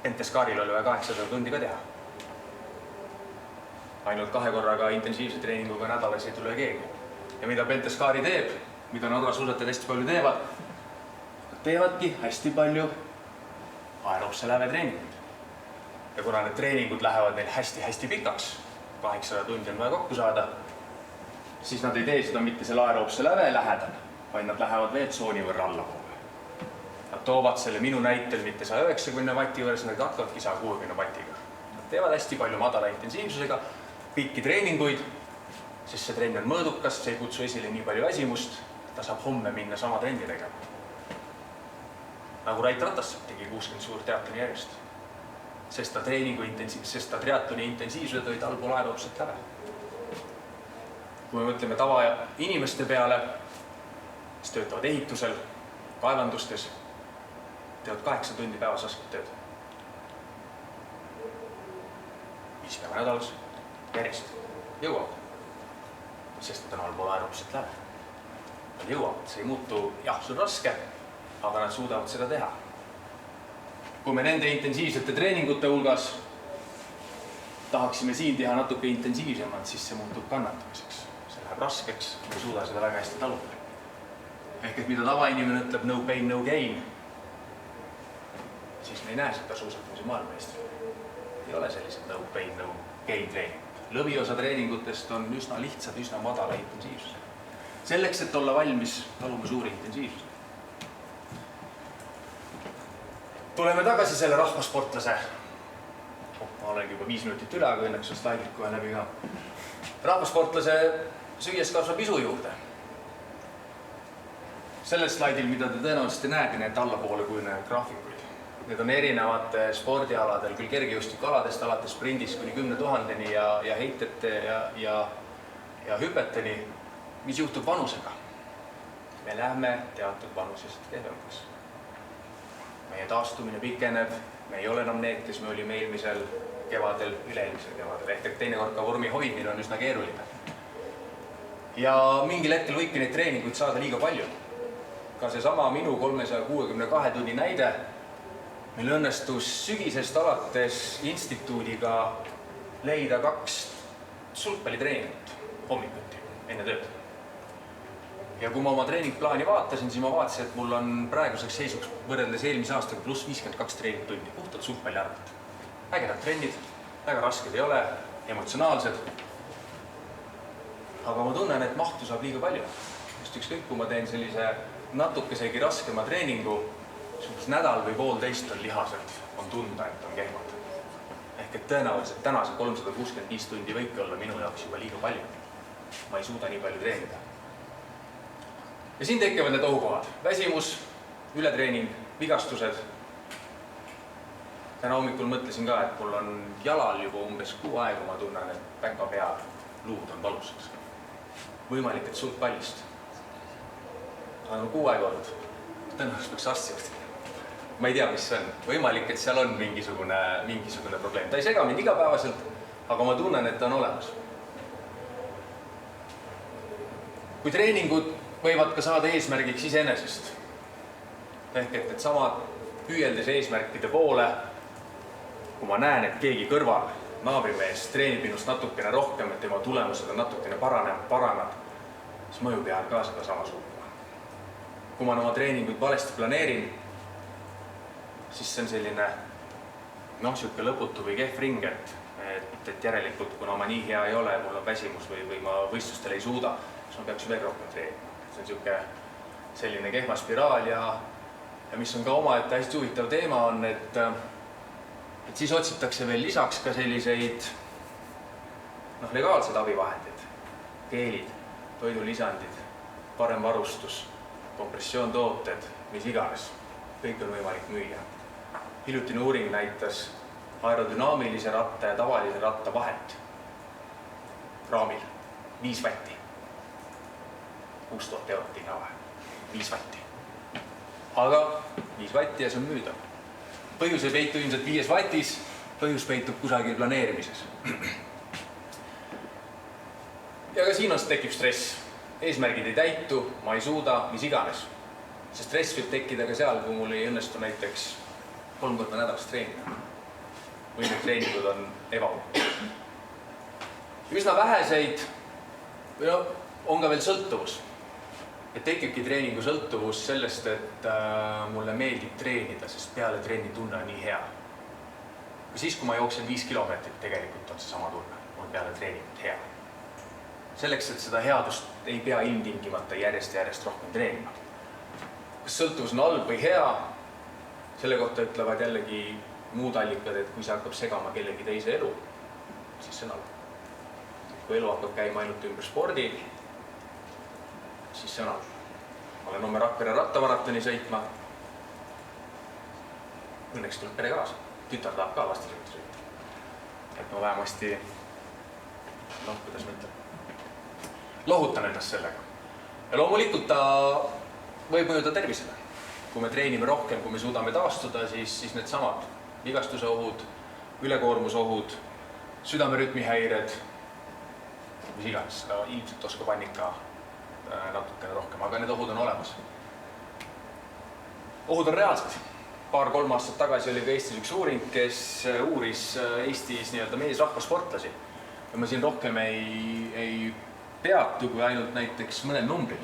[SPEAKER 2] Bente Skaril oli vaja 800 tundi ka teha. Ainult 2 korraga intensiivse treeninguga nädalas ei tule keegi. Ja mida Bente Skari teeb, mida norrasuusatajad hästi palju teevad, nad teevadki hästi palju aeroobse läve treeninguid. Ja kuna need treeningud lähevad neil hästi-hästi pikaks, 800 tundi on vaja kokku saada, siis nad ei tee seda mitte selle aeroobse läve lähedal, vaid nad lähevad veel tsooni võrra allapoole. Nad toovad selle minu näitel mitte 190 vati võrras, nad hakkavadki 160 vatiga. Nad teevad hästi palju madala intensiivsusega, pikki treeninguid, sest see trenn on mõõdukas, see ei kutsu esile nii palju väsimust, ta saab homme minna sama trenni tegema. Nagu Rait Ratassepp tegi 60 suurt triatloni järjest, sest ta triatloni intensiivsused olid allpool aeroobset läve. Kui me mõtleme tava inimeste peale, kes töötavad ehitusel, kaevandustes, teevad 8 tundi päevas rasket tööd. 5 päeva nädalas, järjest jõuavad, sest nad on allpool aeroobset läve. Nad jõuavad, see ei muutu, jah, see on raske, aga nad suudavad seda teha. Kui me nende intensiivsete treeningute hulgas tahaksime siin teha natuke intensiivsemalt, siis see muutub kannatamiseks. See läheb raskeks, me ei suuda seda väga hästi taluda. Ehk et mida tavainimene ütleb no pain, no gain, siis me ei näe seda suusatamise maailmameistri. Ei ole sellised no pain, no gain treeningud. Lõviosa treeningutest on üsna lihtsad, üsna madala intensiivsusega. Selleks, et olla valmis, talume suuri intensiivsusega. Tuleme tagasi selle rahvasportlase. Ma olengi juba 5 minutit üle, aga õnneks on slaidid kohe läbi ka. Rahvasportlase süües kasvab isu juurde. Sellel slaidil, mida te tõenäoliselt ei näegi, need allapoole kujunevad graafikuid. Need on erinevate spordialadel, küll kergejõustikualadest alates sprindis kuni 10 000-ni ja heitete ja hüpeteni, mis juhtub vanusega. Me läheme teatud vanusest kehvemaks. Meie taastumine pikeneb, me ei ole enam need, kes me olime eelmisel kevadel, üle-eelmisel kevadel, ehk teinekord ka vormi hoidmine on üsna keeruline. Ja mingil hetkel võibki neid treeninguid saada liiga palju. Ka see sama minu 362 tunni näide, meil õnnestus sügisest alates instituudiga leida 2 sulgpallitreeningut hommikuti enne tööd. Ja kui ma oma treeningplaani vaatasin, siis ma vaatasin, et mul on praeguseks seisuks võrreldes eelmise aastaga pluss 52 treeningtundi, puhtalt sulgpalli arvelt. Ägedad trennid, väga rasked ei ole, emotsionaalsed. Aga ma tunnen, et mahtu saab liiga palju. Just ükskõik, kui ma teen sellise natukesegi raskema treeningu, nädal või poolteist on lihased, on tunda, et on kehvad. Ehk et tõenäoliselt tänase 365 tundi võibki olla minu jaoks juba liiga palju. Ma ei suuda nii palju treenida. Ja siin tekivad need ohukohad. Väsimus, ületreening, vigastused. Täna hommikul mõtlesin ka, et mul on jalal juba umbes 6 aega, ma tunnen, et päka peal luud on valusaks. Võimalik, et sulgpallist. Aga 6 aega olnud. Tõenäoliselt peaks arsti juurde. Ma ei tea, mis see on. Võimalik, et seal on mingisugune probleem. Ta ei sega mind igapäevaselt, aga ma tunnen, et ta on olemas. Kui treeningud võivad ka saada eesmärgiks iseenesest. Ehk et samad püüeldes eesmärkide poole, kui ma näen, et keegi kõrval naabrimees treenib minust natukene rohkem, et tema tulemused on natukene paranevad, siis mõju peab ka seda sama suutma. Kui ma oma treeninguid valesti planeerin, siis see on selline siuke lõputu või kehv ring, et järelikult, kuna ma nii hea ei ole, mul on väsimus või ma võistlustel ei suuda, siis ma peaks veel rohkem treenima. See on siuke selline kehva spiraal ja mis on ka omaette hästi huvitav teema on, et siis otsitakse veel lisaks ka selliseid legaalsed abivahendid, keelid, toidulisandid, parem varustus, kompressioontooted, mis iganes. Kõik on võimalik müüa. Hiljutine uuring näitas aerodünaamilise ratta ja tavalise ratta vahet raamil 5 vatti. 6000 eurot iga vahe. 5 vatti. Aga 5 vatti ja see on müüdav. Põhjus ei peitu ilmselt 5 vatis, põhjus peitub kusagil planeerimises. Ja ka siin tekib stress. Eesmärgid ei täitu, ma ei suuda, mis iganes. See stress võib tekkida ka seal, kui mul ei õnnestu näiteks 3 korda nädalas treenida. Või need treeningud on ebamukud. Üsna väheseid on ka veel sõltuvus. Et tekibki treeningu sõltuvus sellest, et mulle meeldib treenida, sest peale trenni tunne on nii hea. Siis, kui ma jooksen 5 kilomeetrit, tegelikult on see sama tunne, on peale treeningut hea. Selleks, et seda headust ei pea ilmtingimata järjest rohkem treenima. Kas sõltuvus on halb või hea, selle kohta ütlevad jällegi muud allikad, et kui see hakkab segama kellegi teise elu, siis see on halb. Kui elu hakkab käima ainult ümber spordi, siis see on halb. Ma olen homme Rakvere rattamaratoni sõitma. Õnneks tuleb pere kaasa. Tütar tahab ka vastasõitu sõita. Et ma vähemasti, kuidas ma ütlen, lohutan ennast sellega. Ja loomulikult ta võib mõjuda tervisele. Kui me treenime rohkem, kui me suudame taastuda, siis need samad vigastuse ohud, ülekoormuse ohud, südamerütmihäired, mis iganes, ilmselt oskab Annika natukene rohkem, aga need ohud on olemas. Ohud on reaalsed. 2-3 aastat tagasi oli ka Eestis üks uuring, kes uuris Eestis nii-öelda meesrahvasportlasi. Ja ma siin rohkem ei peatu kui ainult näiteks mõnel numbril.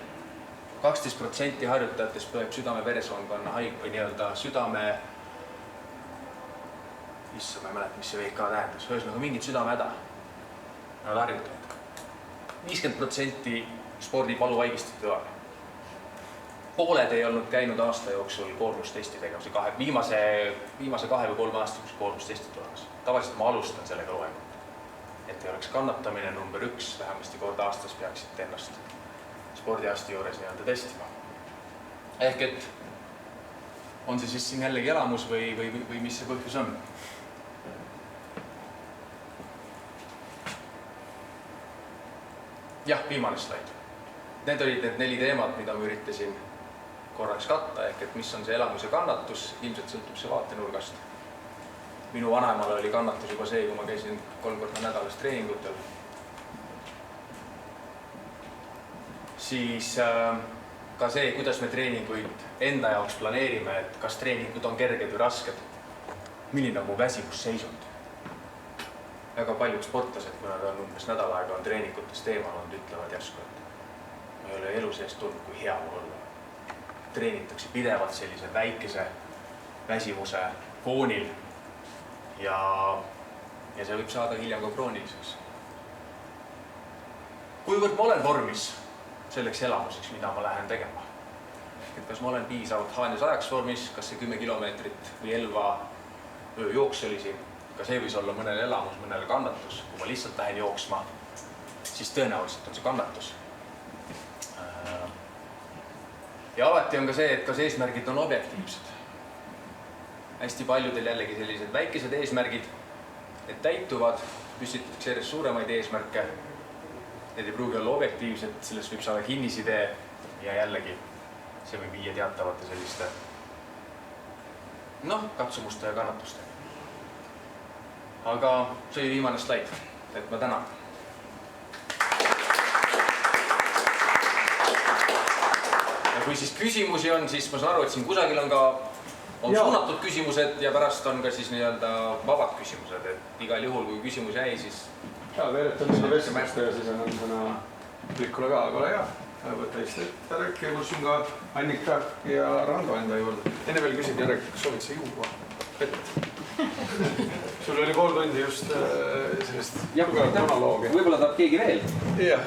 [SPEAKER 2] 12% harjutajatest põeb südame-veresoonkonna või nii-öelda südame... Issa, ma ei mäleta, mis see VK tähendas. Ühesõnaga mingid südamehäda. Nad harjutavad. 50% spordipaluvaigistajate tööl. Pooled ei olnud käinud aasta jooksul koormustesti tegevuse viimase 2 või 3 aasta jooksul koormustesti tulemas. Tavaliselt ma alustan sellega loengut. Et ei oleks kannatamine number 1, vähemasti kord aastas peaksite ennast spordiasti juures nii-öelda testima. Ehk et on see siis siin jällegi elamus või mis see põhjus on? Jah, viimane slaid. Need olid need 4 teemat, mida ma üritasin korraks katta, ehk et mis on see elamus ja kannatus, ilmselt sõltub see vaatenurgast. Minu vanemal oli kannatus juba see, kui ma käisin 3 korda nädalas treeningutel. Siis ka see, kuidas me treeninguid enda jaoks planeerime, et kas treeningud on kerged või rasked. Milline on mu väsimusseisund? Väga paljud sportlased, kui nad on umbes nädal aega on treeningutest teemal olnud, ütlevad järsku, et ma ei ole elu seest tulnud, kui hea mul olla. Treenitakse pidevalt sellise väikese väsimuse foonil ja see võib saada hiljem ka krooniliseks. Kuivõrd ma olen vormis selleks elamuseks, mida ma lähen tegema? Et kas ma olen piisavalt haanes ajaks vormis, kas see 10 kilomeetrit või Elva ööjooks oli siin, ka see võis olla mõnele elamus, mõnele kannatus. Kui ma lihtsalt lähen jooksma, siis tõenäoliselt on see kannatus. Ja alati on ka see, et kas eesmärgid on objektiivsed. Hästi paljudel jällegi sellised väikesed eesmärgid, et täituvad, püstitatakse järjest suuremaid eesmärke. Need ei pruugi olla objektiivsed, sellest võib saada kinnisidee ja jällegi see võib viia teatavate selliste katsumuste ja kannatuste. Aga see oli viimane slaid, et ma tänan. Ja kui siis küsimusi on, siis ma saan aru, et siin kusagil on ka suunatud küsimused ja pärast on ka siis nii-öelda vabad küsimused, et igal juhul, kui küsimus jäi, siis...
[SPEAKER 1] Ja, veeretan seda vestlust ja siis on sõna Plikule ka, aga ole hea. Võta Eesti Järek ja kutsun ka Annika ja Rando enda juurde. Enne veel küsid, Järek, kas soovid sa juua? Sul oli 3 tundi just sellist tugevat monoloogi.
[SPEAKER 3] Võib-olla tahab keegi veel?
[SPEAKER 1] Jah,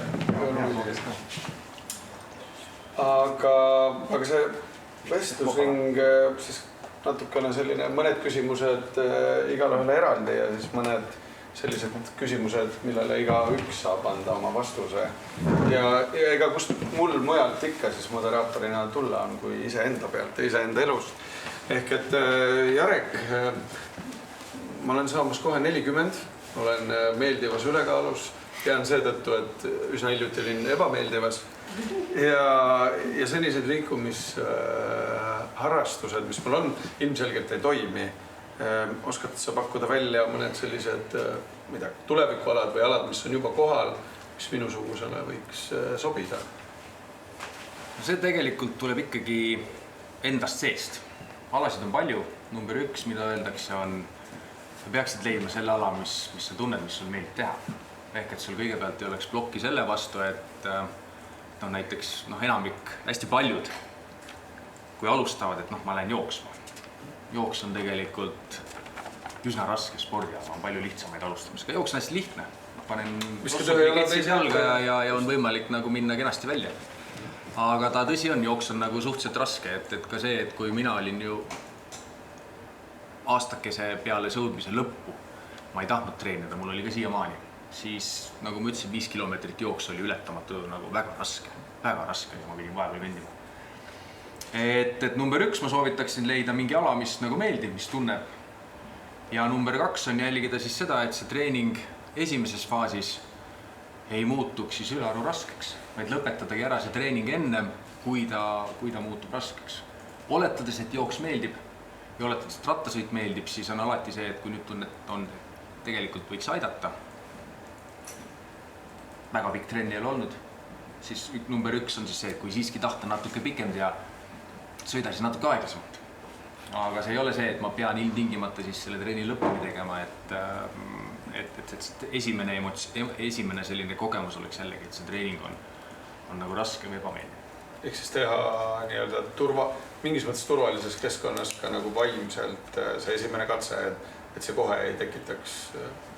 [SPEAKER 1] aga see vestlusring siis natukene selline mõned küsimused igale ühele eraldi ja siis mõned sellised küsimused, millele igaüks saab anda oma vastuse. Ja ega kust mul mujalt ikka siis moderaatorina tulla on kui iseenda pealt ja iseenda elust. Ehk et Jarek, ma olen saamas kohe 40, olen meeldivas ülekaalus, tean seetõttu, et üsna hiljuti olin ebameeldivas ja senised liikumisharrastused, mis mul on, ilmselgelt ei toimi. Oskad sa pakkuda välja mõned sellised tulevikualad või alad, mis on juba kohal, mis minusugusele võiks sobida?
[SPEAKER 2] See tegelikult tuleb ikkagi endast seest. Alasid on palju. Number 1, mida öeldakse, on, sa peaksid leidma selle ala, mis sa tunned, mis sul meeldib teha. Ehk et sul kõigepealt ei oleks blokki selle vastu, et näiteks enamik, hästi paljud, kui alustavad, et ma lähen jooksma. Jooks on tegelikult üsna raske spordiala, on palju lihtsamaid alustamas. Ka jooks on hästi lihtne. Panen ketsid jalga ja on võimalik minna kenasti välja. Aga ta tõsi on, jooks on suhteliselt raske, et ka see, et kui mina olin ju aastakese peale sõudmise lõppu, ma ei tahtnud treenida, mul oli ka siiamaani, siis nagu ma ütlesin, 5 kilomeetrit jooks oli ületamatu väga raske ja ma pidin vahepeal kõndima. Et number 1 ma soovitaksin leida mingi ala, mis meeldib, mis tunneb. Ja number 2 on jälgida siis seda, et see treening esimeses faasis ei muutuks siis ülearu raskeks, vaid lõpetadagi ära see treening ennem, kui ta muutub raskeks. Oletades, et jooks meeldib ja oletades, et rattasõit meeldib, siis on alati see, et kui nüüd tunnet tegelikult võiks aidata. Väga pikk trenni ei ole olnud, siis number 1 on siis see, et kui siiski tahta natuke pikem ja sõida siis natuke aeglasemalt. aga see ei ole see, et ma pean ilmtingimata siis selle treeni lõpuni tegema, et esimene selline kogemus oleks jällegi, et see treening on nagu raske või ebameeldiv.
[SPEAKER 1] Ehk siis teha nii-öelda mingis mõttes turvalises keskkonnas ka nagu vaimselt see esimene katse, et see kohe ei tekitaks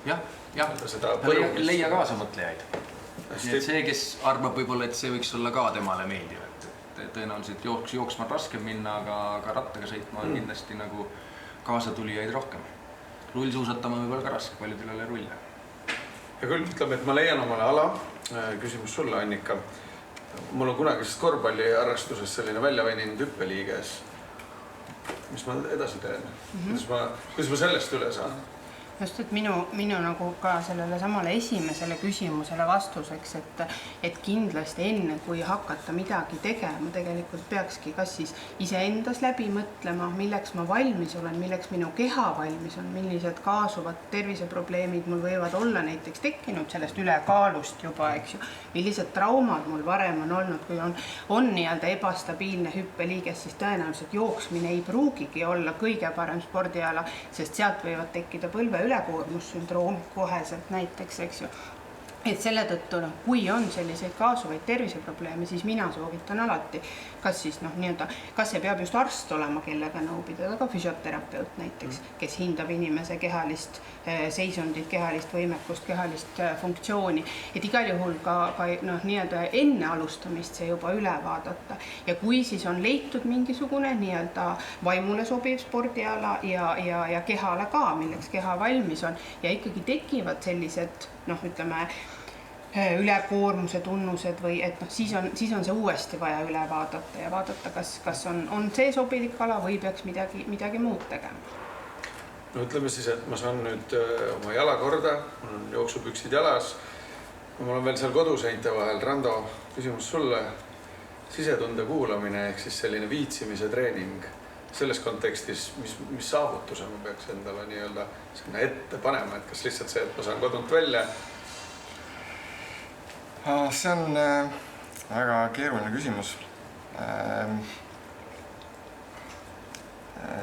[SPEAKER 1] seda põrumist.
[SPEAKER 2] Leia kaasamõtlejaid. See, kes arvab võib-olla, et see võiks olla ka temale meeldiv, et tõenäoliselt jooksma on raskem minna, aga rattaga sõitma on kindlasti nagu kaasatulijaid rohkem. Rullsuusatama võib olla ka raske, paljudel ei ole rulle.
[SPEAKER 1] Ja küll ütleme, et ma leian omale ala. Küsimus sulle, Annika. Mul on kunagisest korvpalliarrastuses selline väljaveninud hüppeliiges. Mis ma edasi teen? Kuidas ma sellest üle saan?
[SPEAKER 5] Just, et minu nagu ka sellele samale esimesele küsimusele vastuseks, et kindlasti enne, kui hakata midagi tegema, tegelikult peakski kas siis iseendas läbi mõtlema, milleks ma valmis olen, milleks minu keha valmis on, millised kaasuvad terviseprobleemid mul võivad olla näiteks tekkinud sellest ülekaalust juba, eks ju, millised traumad mul varem on olnud, kui on nii-öelda ebastabiilne hüppeliiges, siis tõenäoliselt jooksmine ei pruugigi olla kõige parem spordiala, sest sealt võivad tekkida põlve ülekoormussündroom koheselt näiteks, eks ju. Et selle tõttu, kui on selliseid kaasuvaid terviseprobleeme, siis mina soovitan alati, kas see peab just arst olema, kellega nõu pidada, ka füsioterapeut näiteks, kes hindab inimese kehalist seisundit, kehalist võimekust, kehalist funktsiooni, et igal juhul ka nii-öelda enne alustamist see juba üle vaadata. Ja kui siis on leitud mingisugune nii-öelda vaimule sobiv spordiala ja kehale ka, milleks keha valmis on, ja ikkagi tekivad sellised, ütleme, ülekoormuse tunnused või et siis on see uuesti vaja üle vaadata ja vaadata, kas on see sobilik ala või peaks midagi muud tegema.
[SPEAKER 1] No ütleme siis, et ma saan nüüd oma jala korda, mul on jooksupüksid jalas, mul on veel seal koduseinte vahel. Rando, küsimus sulle. Sisetunde kuulamine ehk siis selline viitsimise treening selles kontekstis, mis saavutuse ma peaks endale nii-öelda sinna ette panema, et kas lihtsalt see, et ma saan kodunt välja.
[SPEAKER 6] See on väga keeruline küsimus.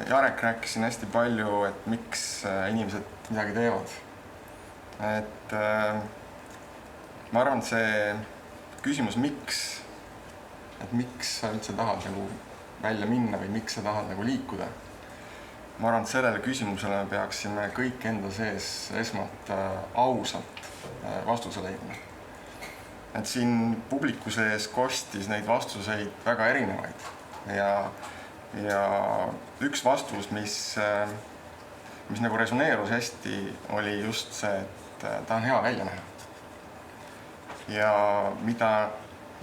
[SPEAKER 6] Jarek rääkis siin hästi palju, et miks inimesed midagi teevad. Et ma arvan, et see küsimus, miks sa üldse tahad nagu välja minna või miks sa tahad nagu liikuda. Ma arvan, et sellele küsimusele me peaksime kõik enda sees esmalt ausalt vastuse leidma. Et siin publiku sees kostis neid vastuseid väga erinevaid ja üks vastus, mis nagu resoneerus hästi, oli just see, et ta on hea välja näha. Ja mida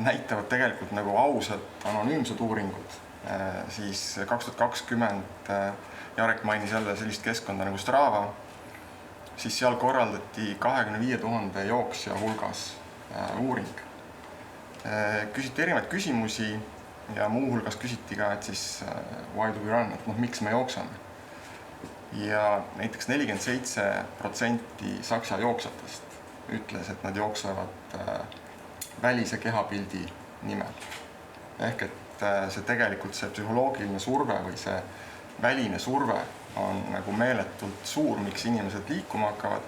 [SPEAKER 6] näitavad tegelikult nagu ausad anonüümsed uuringud, siis 2020 Jarek mainis jälle sellist keskkonda nagu Strava, siis seal korraldati 25 000 jooksja hulgas uuring. Küsiti erinevaid küsimusi ja muu hulgas küsiti ka, et siis why do we run, et miks me jooksame. Ja näiteks 47% Saksa jooksjatest ütles, et nad jooksevad välise kehapildi nimel. Ehk et see tegelikult see psühholoogiline surve või see väline surve on nagu meeletult suur, miks inimesed liikuma hakkavad.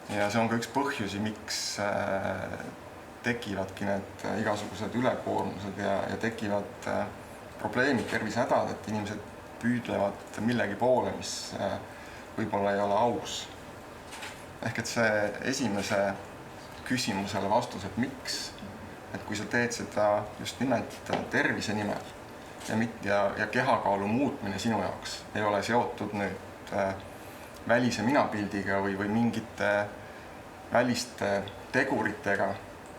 [SPEAKER 6] Ja see on ka üks põhjusi, miks tekivadki need igasugused ülekoormused ja tekivad probleemid, tervisehädad, et inimesed püüdlevad millegi poole, mis võib-olla ei ole aus. Ehk et see esimese küsimusele vastus, et miks, et kui sa teed seda just nimelt tervise nimel ja kehakaalu muutmine sinu jaoks ei ole seotud nüüd välise minapildiga või mingite väliste teguritega,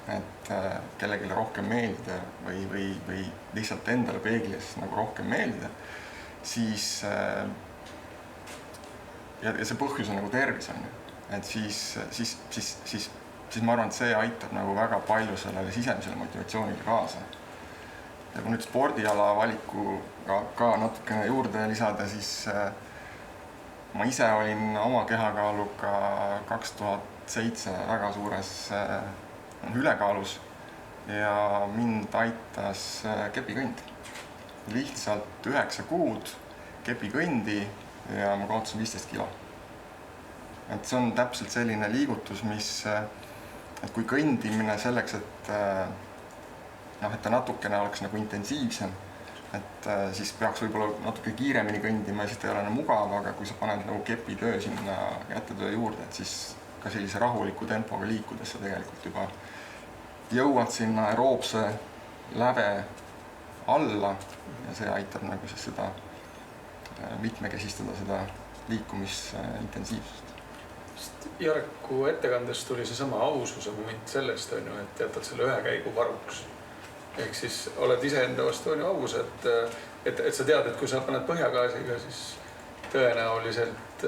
[SPEAKER 6] et kellelegi rohkem meeldida või lihtsalt endale peeglis nagu rohkem meeldida, siis ja see põhjus on nagu tervis on. Et siis ma arvan, et see aitab nagu väga palju sellele sisemisele motivatsioonile kaasa. Ja kui nüüd spordiala valikuga ka natukene juurde lisada, siis ma ise olin oma kehakaaluga 2007 väga suures ülekaalus ja mind aitas kepikõnd. Lihtsalt 9 kuud kepikõndi ja ma kaotasin 15 kilo. Et see on täpselt selline liigutus, et kui kõndimine selleks, et ta natukene oleks nagu intensiivsem, et siis peaks võib-olla natuke kiiremini kõndima ja siis ta ei ole enam mugav, aga kui sa paned nagu kepitöö sinna kätetöö juurde, et siis ka sellise rahuliku tempoga liikudes sa tegelikult juba jõuad sinna aeroobse läve alla ja see aitab nagu siis seda mitmekesistada seda liikumisintensiivsust.
[SPEAKER 7] Jareku ettekandest tuli seesama aususe moment sellest, et jätad selle ühe käigu varuks. Ehk siis oled iseenda vastu aus, et sa tead, et kui sa paned põhjagaasiga, siis tõenäoliselt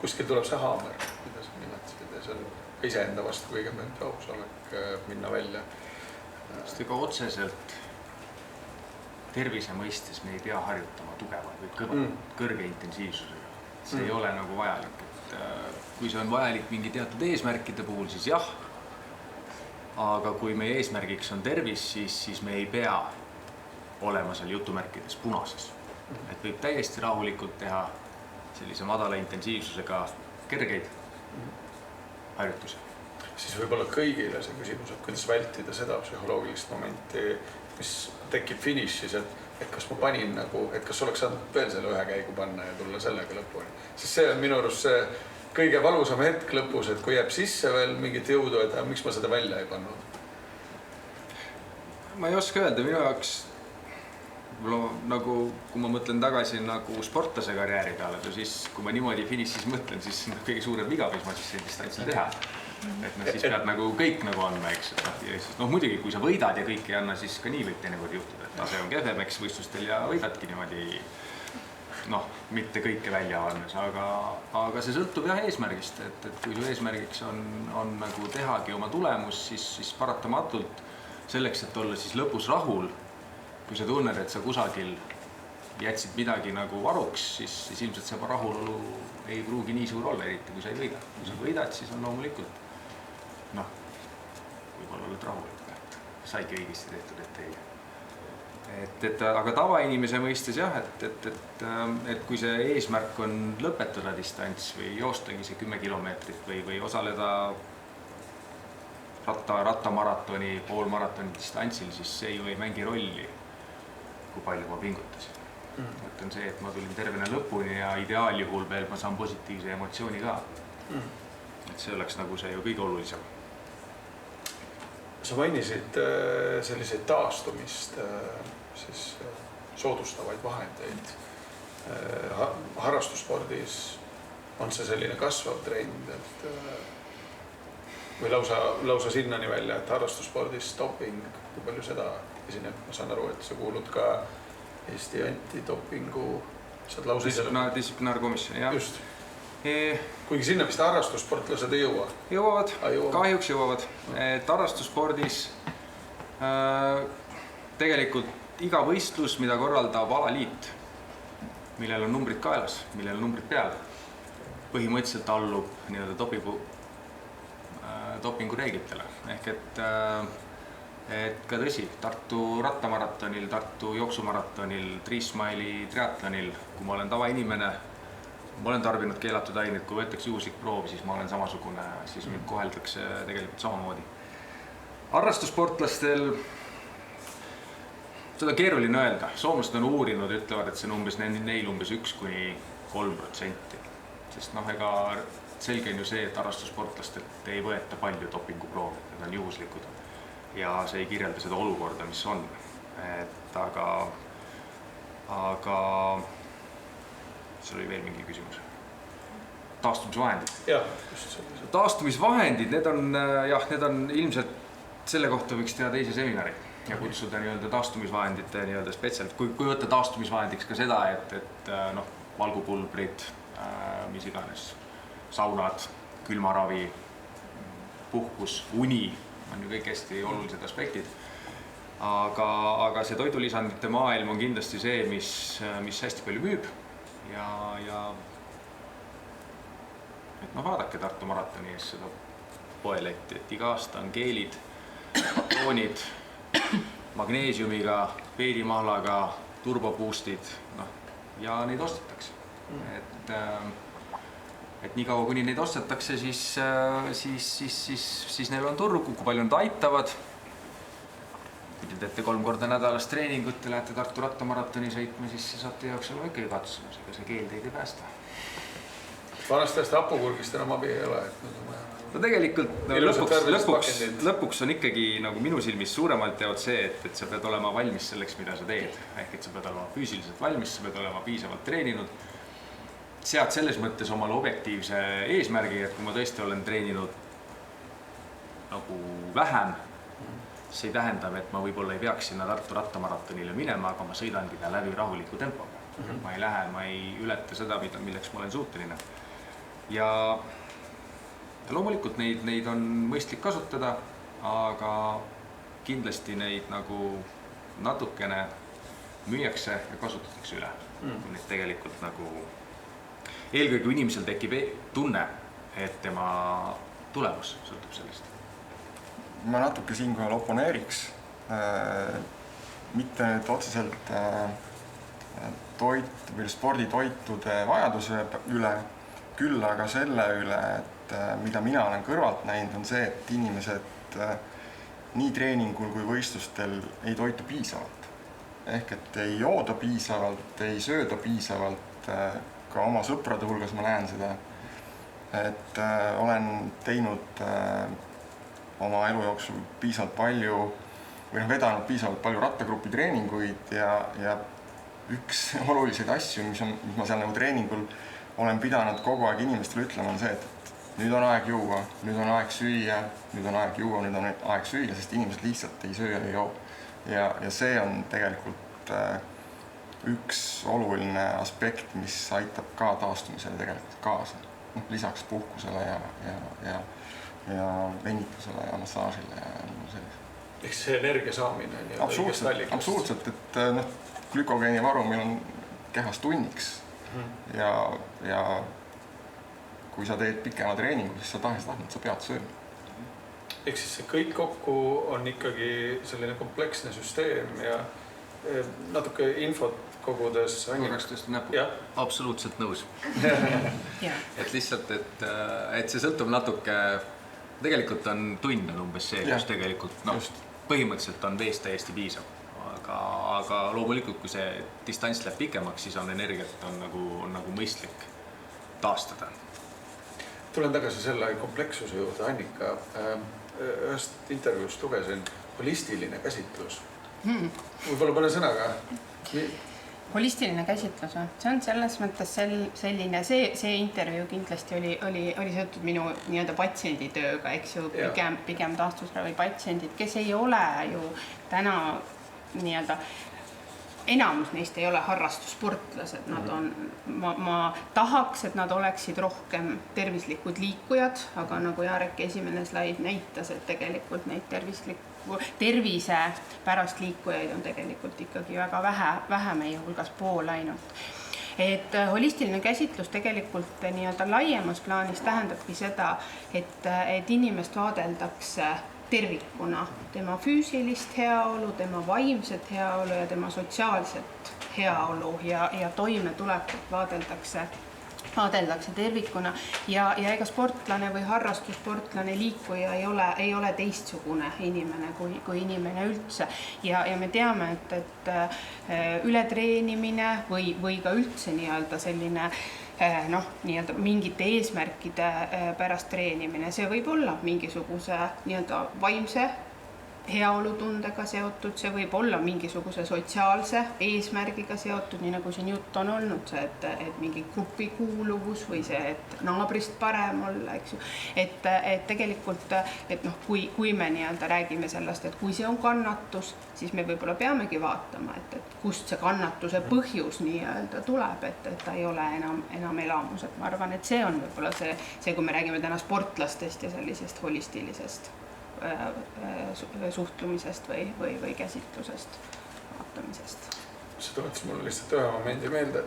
[SPEAKER 7] kuskil tuleb see haamer, mida sa nimetasid, ja see on iseenda vastu kõigepealt aus olek minna välja.
[SPEAKER 2] Sest ega otseselt tervise mõistes me ei pea harjutama tugevaid või kõrge intensiivsusega. See ei ole nagu vajalik. Kui see on vajalik mingi teatud eesmärkide puhul, siis jah. Aga kui meie eesmärgiks on tervis, siis me ei pea olema seal jutumärkides punases. Et võib täiesti rahulikult teha sellise madala intensiivsusega kergeid harjutusi.
[SPEAKER 7] Siis võib-olla kõigile see küsimus, et kuidas vältida seda psühholoogilist momenti, mis tekib finišis, et kas ma panin et kas oleks saanud veel selle ühe käigu panna ja tulla sellega lõpuni. Sest see on minu arust see kõige valusam hetk lõpus, et kui jääb sisse veel mingit jõudu, et miks ma seda välja ei pannud?
[SPEAKER 2] Ma ei oska öelda, minu jaoks nagu, kui ma mõtlen tagasi nagu sportlase karjääri peale, siis kui ma niimoodi finišis mõtlen, siis kõige suurem viga, mis ma siis distantsil teha. Et siis pead nagu kõik nagu andma, eks. Muidugi, kui sa võidad ja kõik ei anna, siis ka nii võib teinekord juhtuda, et tase on kehvem, eks võistlustel ja võidadki niimoodi mitte kõike välja annes, aga see sõltub jah eesmärgist, et kui su eesmärgiks on nagu tehagi oma tulemus, siis paratamatult selleks, et olla siis lõpus rahul, kui sa tunned, et sa kusagil jätsid midagi nagu varuks, siis ilmselt see rahulolu ei pruugi nii suur olla, eriti kui sa ei võida. Kui sa võidad, siis on loomulikult võib-olla oled rahulik, et saigi õigesti tehtud, et ei. Aga tavainimese mõistes jah, et kui see eesmärk on lõpetada distants või joostagi see 10 kilomeetrit või osaleda rattamaratoni, poolmaratoni distantsil, siis see ju ei mängi rolli, kui palju ma pingutasin. Et on see, et ma tulin tervena lõpuni ja ideaaljuhul veel ma saan positiivse emotsiooni ka. Et see oleks nagu see ju kõige olulisem.
[SPEAKER 7] Sa mainisid selliseid taastumist siis soodustavaid vahendeid. Harrastusspordis on see selline kasvav trend, või lausa sinnani välja, et harrastusspordis doping, kui palju seda esineb, ma saan aru, et sa kuulud ka Eesti antidopingu, saad lausa
[SPEAKER 2] distsiplinaarkomisjoni, jah.
[SPEAKER 7] Just. Kuigi sinna vist harrastussportlased ei jõua?
[SPEAKER 2] Jõuavad, kahjuks jõuavad. Et harrastusspordis tegelikult iga võistlus, mida korraldab alaliit, millel on numbrid kaelas, millel on numbrid peal, põhimõtteliselt allub dopingu reeglitele. Ehk et ka tõsi, Tartu rattamaratonil, Tartu jooksumaratonil, Triismaili triatlonil, kui ma olen tavainimene, ma olen tarbinud keelatud aineid, kui võetakse juhuslik proov, siis ma olen samasugune, siis mind koheldakse tegelikult samamoodi. Harrastussportlastel seda keeruline öelda. Soomlased on uurinud, ütlevad, et see on neil umbes 1–3%. Sest ega selge on ju see, et harrastussportlastelt ei võeta palju dopinguproovi, need on juhuslikud. Ja see ei kirjelda seda olukorda, mis on. Aga seal oli veel mingi küsimus. Taastumisvahendid.
[SPEAKER 7] Jah, just sellised.
[SPEAKER 2] Taastumisvahendid, need on ilmselt, selle kohta võiks teha teise seminari ja kutsuda taastumisvahendite spetsialilt. Kui võtta taastumisvahendiks ka seda, et valgupulbrid, mis iganes, saunad, külmaravi, puhkus, uni on ju kõik hästi olulised aspektid. Aga see toidulisandite maailm on kindlasti see, mis hästi palju müüb. Ja vaadake Tartu maratoni ees seda poeletti, et iga aasta on geelid, batoonid, magneesiumiga, peedimahlaga, turboboostid, ja neid ostetakse. Et niikaua, kuni neid ostetakse, siis neil on turgu, kui palju nad aitavad. Kui te teete 3 korda nädalas treeningut ja lähete Tartu rattamaratoni sõitma, siis see saab teie jaoks olema ikkagi katsumus, ega see keel teid ei päästa.
[SPEAKER 7] Vanast ajast hapukurgist enam abi ei ole, et
[SPEAKER 2] no tegelikult lõpuks on ikkagi nagu minu silmis suuremalt teevad see, et sa pead olema valmis selleks, mida sa teed. Ehk et sa pead olema füüsiliselt valmis, sa pead olema piisavalt treeninud. Sead selles mõttes omale objektiivse eesmärgi, et kui ma tõesti olen treeninud nagu vähem, see ei tähendab, et ma võib-olla ei peaks sinna Tartu rattamaratonile minema, aga ma sõidangi ta läbi rahuliku tempoga. Ma ei ületa seda, milleks ma olen suuteline. Ja loomulikult neid on mõistlik kasutada, aga kindlasti neid nagu natukene müüakse ja kasutatakse üle. Neid tegelikult nagu eelkõige kui inimesel tekib tunne, et tema tulemus sõltub sellest.
[SPEAKER 6] Ma natuke siinkohal oponeeriks. Mitte nüüd otseselt sporditoitude vajaduse üle, küll aga selle üle, et mida mina olen kõrvalt näinud, on see, et inimesed nii treeningul kui võistlustel ei toitu piisavalt. Ehk et ei jooda piisavalt, ei sööda piisavalt, ka oma sõprade hulgas ma näen seda. Et olen teinud oma elu jooksul piisavalt palju või vedanud piisavalt palju rattagrupi treeninguid ja üks oluliseid asju, mis ma seal nagu treeningul olen pidanud kogu aeg inimestele ütlema, on see, et nüüd on aeg juua, nüüd on aeg süüa, nüüd on aeg juua, nüüd on aeg süüa, sest inimesed lihtsalt ei söö ja ei joo. Ja see on tegelikult üks oluline aspekt, mis aitab ka taastumisele tegelikult kaasa. Lisaks puhkusele ja venitusele ja massaažile ja sellise.
[SPEAKER 7] Ehk see energia saamine?
[SPEAKER 6] Absoluutselt, et glükogeeni varu meil on kehas tunniks ja kui sa teed pikema treeningu, siis sa tahes-tahtnud, sa pead sööma.
[SPEAKER 7] Ehk siis see kõik kokku on ikkagi selline kompleksne süsteem ja natuke infot kogudes...
[SPEAKER 2] Korraks tõesti näpu. Absoluutselt nõus. Et lihtsalt, et see sõltub natuke, tegelikult on tund on umbes see, kus tegelikult põhimõtteliselt on veest täiesti piisav. Aga loomulikult, kui see distants läheb pikemaks, siis on energiat on nagu mõistlik taastada.
[SPEAKER 7] Tulen tagasi selle komplekssuse juurde, Annika. Ühest intervjuust lugesin holistiline käsitlus. Võib-olla pane sõnaga.
[SPEAKER 5] Holistiline käsitlus, see on selles mõttes selline, see intervjuu kindlasti oli seotud minu nii-öelda patsienditööga, eks ju, pigem taastusravi patsiendid, kes ei ole ju täna nii-öelda, enamus neist ei ole harrastussportlased, nad on, ma tahaks, et nad oleksid rohkem tervislikud liikujad, aga nagu Jarek esimene slaid näitas, et tegelikult neid tervise pärast liikujaid on tegelikult ikkagi väga vähe meie hulgas pool ainult. Et holistiline käsitlus tegelikult nii-öelda laiemas plaanis tähendabki seda, et inimest vaadeldakse tervikuna, tema füüsilist heaolu, tema vaimset heaolu ja tema sotsiaalset heaolu ja toimetulekut vaadeldakse tervikuna ja ega sportlane või harrastussportlane liikuja ei ole teistsugune inimene kui inimene üldse ja me teame, et ületreenimine või ka üldse nii-öelda selline nii-öelda mingite eesmärkide pärast treenimine, see võib olla mingisuguse nii-öelda vaimse heaolutundega seotud, see võib olla mingisuguse sotsiaalse eesmärgiga seotud, nii nagu siin jutt on olnud, see, et mingi grupikuuluvus või see, et naabrist parem olla, eks ju. Et tegelikult, kui me nii-öelda räägime sellest, et kui see on kannatus, siis me võib-olla peamegi vaatama, et kust see kannatuse põhjus nii-öelda tuleb, et ta ei ole enam elamus. Et ma arvan, et see on võib-olla see, kui me räägime täna sportlastest ja sellisest holistilisest suhtlumisest või käsitlusest, vaatamisest.
[SPEAKER 7] See tuletas mulle lihtsalt ühe momendi meelde,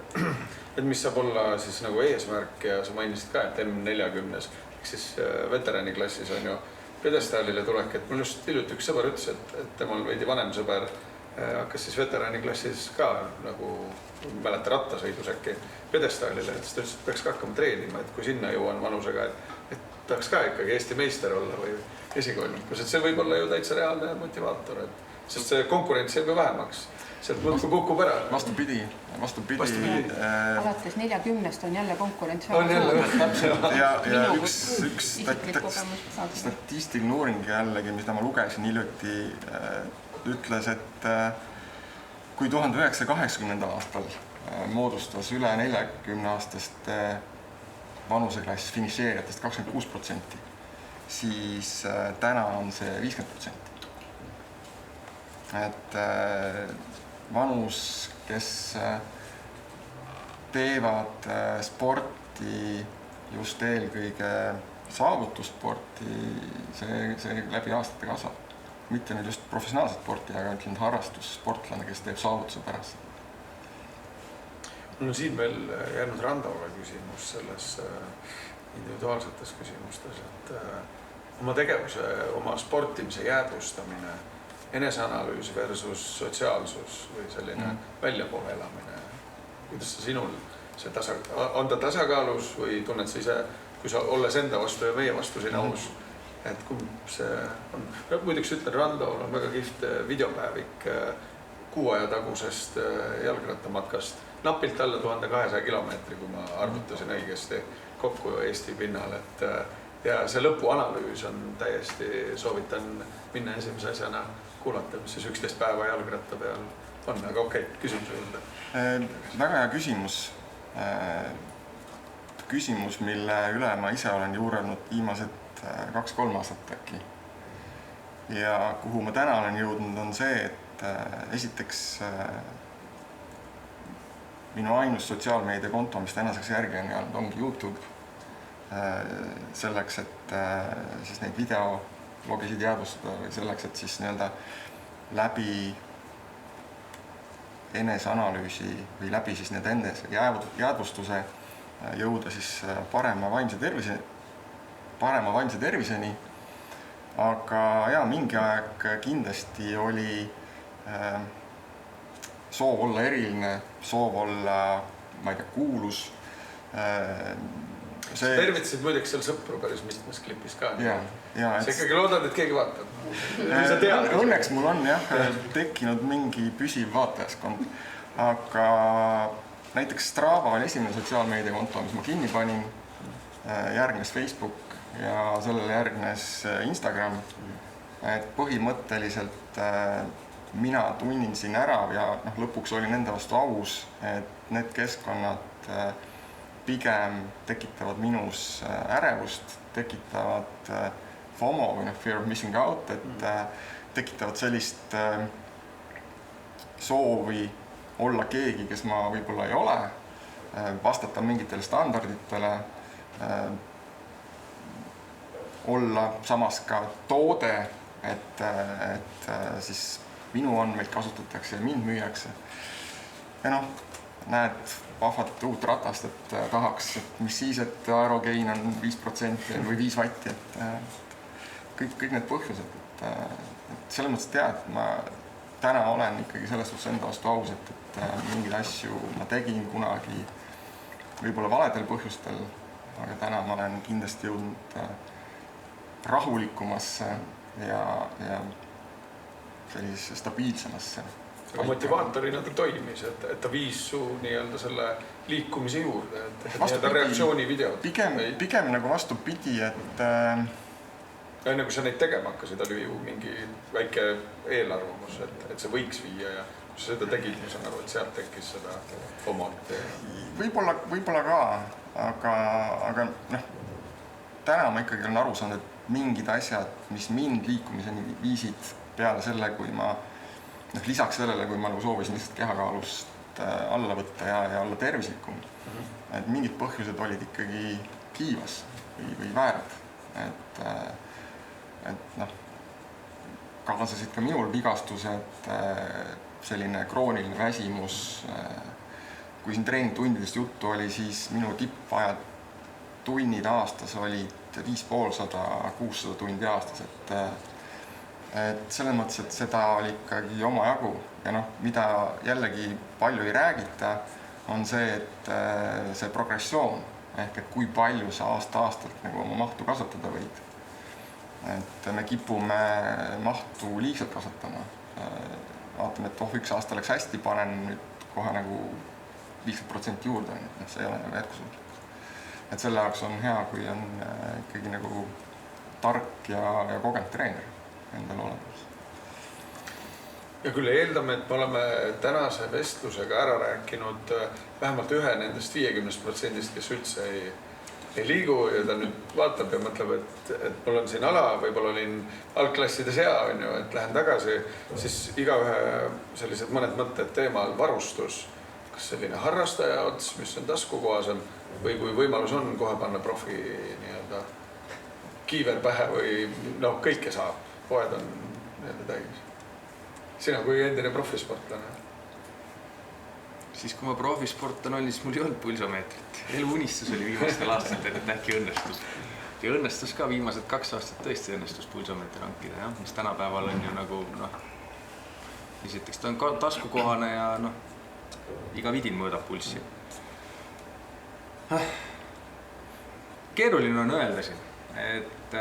[SPEAKER 7] et mis saab olla siis nagu eesmärk ja sa mainisid ka, et M40, ehk siis veteraniklassis on ju pjedestaalile tulek, et mul just hiljuti üks sõber ütles, et temal veidi vanem sõber hakkas siis veteraaniklassis ka nagu, mäleta rattasõidus äkki pedestaalile, et siis ta ütles, et peaks ka hakkama treenima, et kui sinna jõuan vanusega, et tahaks ka ikkagi Eesti meister olla või esikolmikus, et see võib olla ju täitsa reaalne motivaator, et sest see konkurents jääb ju vähemaks, sealt muudkui kukub ära.
[SPEAKER 6] Vastupidi.
[SPEAKER 5] Alates 40-st on jälle konkurents.
[SPEAKER 7] On jälle, täpselt.
[SPEAKER 6] Ja üks statistiline uuring jällegi, mida ma lugesin hiljuti, ütles, et kui 1980. aastal moodustas üle 40-aastaste vanuseklass finišeerijatest 26%, siis täna on see 50%. Et vanus, kes teevad sporti, just eelkõige saavutussporti, see läbi aastate kasvab. Mitte nüüd just professionaalset sporti, aga ütleme harrastussportlane, kes teeb saavutuse pärast.
[SPEAKER 7] No siin veel jäänud Randole küsimus selles individuaalsetes küsimustes, et oma tegevuse, oma sportimise jäädvustamine, eneseanalüüs versus sotsiaalsus või selline väljapoole elamine. Kuidas sa sinul on ta tasakaalus või tunned sa ise, kui sa olles enda vastu ja meie vastu siin aus, et kumb see on? Muiduks ütlen, Randol on väga kihvt videopäevik 6 aja tagusest jalgrattamatkast. Napilt alla 1200 kilomeetri, kui ma arvutasin õigesti kokku Eesti pinnal. Ja see lõpuanalüüs on täiesti, soovitan minna esimese asjana kuulata, mis siis 11 päeva jalgratta peal on. Aga okei, küsimuse juurde.
[SPEAKER 6] Väga hea küsimus. Küsimus, mille üle ma ise olen juurelnud viimased 2-3 aastat äkki. Ja kuhu ma täna olen jõudnud on see, et esiteks minu ainus sotsiaalmeediakonto, mis tänaseks järgi on jäänud, ongi YouTube. Selleks, et siis neid videologisid jäädvustada või selleks, et siis nii-öelda läbi eneseanalüüsi või läbi siis need enese jäädvustuse jõuda siis parema vaimse terviseni. Aga ja mingi aeg kindlasti oli soov olla eriline, soov olla, ma ei tea, kuulus.
[SPEAKER 7] Tervitasid muideks seal sõpru päris mitmes klipis ka. Sa ikkagi loodad, et keegi vaatab.
[SPEAKER 6] Õnneks mul on jah tekkinud mingi püsiv vaatajaskond. Aga näiteks Strava oli esimene sotsiaalmeediakonto, mis ma kinni panin. Järgnes Facebook ja sellele järgnes Instagram. Et põhimõtteliselt mina tunninsin ära ja lõpuks olin enda vastu aus, et need keskkonnad pigem tekitavad minus ärevust, tekitavad FOMO või fear of missing out, et tekitavad sellist soovi olla keegi, kes ma võib-olla ei ole, vastata mingitele standarditele, olla samas ka toode, et siis minu andmeid kasutatakse ja mind müüakse. Ja näed vahvat uut ratast, et tahaks, et mis siis, et aerogein on 5% või 5 vatti, et kõik need põhjused. Et selles mõttes tead, et ma täna olen ikkagi selles suhtes enda vastu aus, et mingeid asju ma tegin kunagi võib-olla valedel põhjustel, aga täna ma olen kindlasti jõudnud rahulikumasse ja sellisesse stabiilsemasse.
[SPEAKER 7] Aga motivaatorina ta toimis, et ta viis su nii-öelda selle liikumise juurde, et reaktsioonivideod.
[SPEAKER 6] Pigem nagu vastupidi, et
[SPEAKER 7] enne kui sa neid tegema hakkasid, oli ju mingi väike eelarvamus, et see võiks viia ja kui sa seda tegid, ma saan aru, et sealt tekkis seda omalt.
[SPEAKER 6] Võib-olla ka, aga täna ma ikkagi olen aru saanud, et mingid asjad, mis mind liikumiseni viisid peale selle, kui ma lisaks sellele, kui ma soovisin lihtsalt kehakaalust alla võtta ja olla tervislikum. Et mingid põhjused olid ikkagi kiivas või väärad. Et kaasasid ka minul vigastused, selline krooniline väsimus. Kui siin treeningtundidest juttu oli, siis minu tippajad tunnid aastas olid 550-600 tundi aastas. et selles mõttes, et seda oli ikkagi omajagu ja noh, mida jällegi palju ei räägita, on see, et see progressioon ehk et kui palju sa aasta-aastalt nagu oma mahtu kasvatada võid. Et me kipume mahtu liigselt kasvatama. Vaatame, et üks aasta läks hästi, panen nüüd kohe nagu 50% juurde, et see ei ole nagu jätkusuutlik. Et selle jaoks on hea, kui on ikkagi nagu tark ja kogenud treener endal olemas.
[SPEAKER 7] Ja küll eeldame, et me oleme tänase vestlusega ära rääkinud vähemalt ühe nendest 50%, kes üldse ei liigu ja ta nüüd vaatab ja mõtleb, et mul on siin ala, võib-olla olin algklassides hea, et lähen tagasi, siis igaühe sellised mõned mõtted teemal varustus, kas selline harrastaja ots, mis on taskukohasem või kui võimalus on kohe panna profi nii-öelda kiiver pähe või noh, kõike saab, poed on nii-öelda täis. Sina kui endine profisportlane?
[SPEAKER 2] Siis kui ma profisportlane olin, siis mul ei olnud pulsomeetrit. Eluunistus oli viimastel aastatel, et äkki õnnestus. Ja õnnestus ka viimased 2 aastat tõesti õnnestus pulsomeetri hankida, jah, mis tänapäeval on ju nagu esiteks ta on taskukohane ja iga vidin mõõdab pulssi. Keeruline on öelda siin, et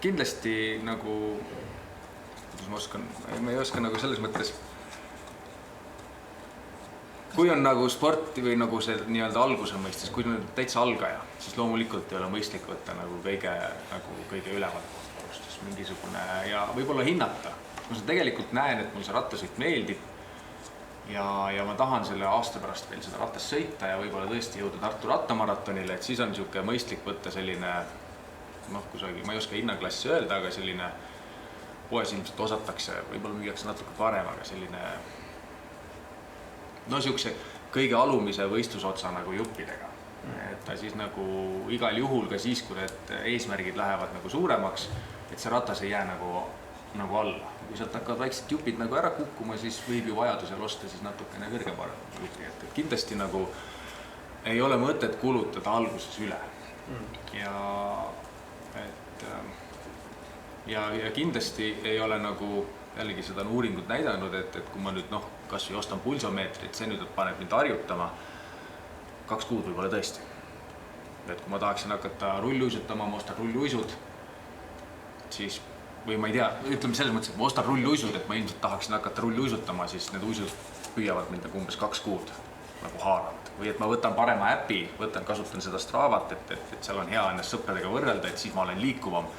[SPEAKER 2] kindlasti nagu ma ei oska nagu selles mõttes, kui on nagu sporti või nagu see nii-öelda alguse mõistes, kui on täitsa algaja, siis loomulikult ei ole mõistlik võtta nagu kõige ülevalpoolstus mingisugune ja võib-olla hinnata. Ma tegelikult näen, et mul see rattasõit meeldib ja ma tahan selle aasta pärast veel seda rattas sõita ja võib-olla tõesti jõuda Tartu rattamaratonile, et siis on niisugune mõistlik võtta selline, kusagil, ma ei oska hinnaklassi öelda, aga selline poes ilmselt osatakse, võib-olla müüakse natuke parem, aga selline niisuguse kõige alumise võistlusotsa nagu juppidega. Et ta siis nagu igal juhul ka siis, kui need eesmärgid lähevad nagu suuremaks, et see ratas ei jää nagu alla. Kui sealt hakkavad väiksed jupid nagu ära kukkuma, siis võib ju vajadusel osta siis natukene kõrgema jupi. Et kindlasti nagu ei ole mõtet kulutada alguses üle. Ja kindlasti ei ole nagu, jällegi seda on uuringud näidanud, et kui ma nüüd kas või ostan pulsomeetrit, see nüüd paneb mind harjutama 2 kuud võib-olla tõesti. Et kui ma tahaksin hakata rulluisutama, ma ostan rulluisud, siis, või ma ei tea, ütleme selles mõttes, et ma ostan rulluisud, et ma ilmselt tahaksin hakata rulluisutama, siis need uisud püüavad mind umbes 2 kuud nagu haaravad. Või et ma võtan parema äpi, kasutan seda Stravat, et seal on hea ennast sõpradega võrrelda, et siis ma olen liikuvam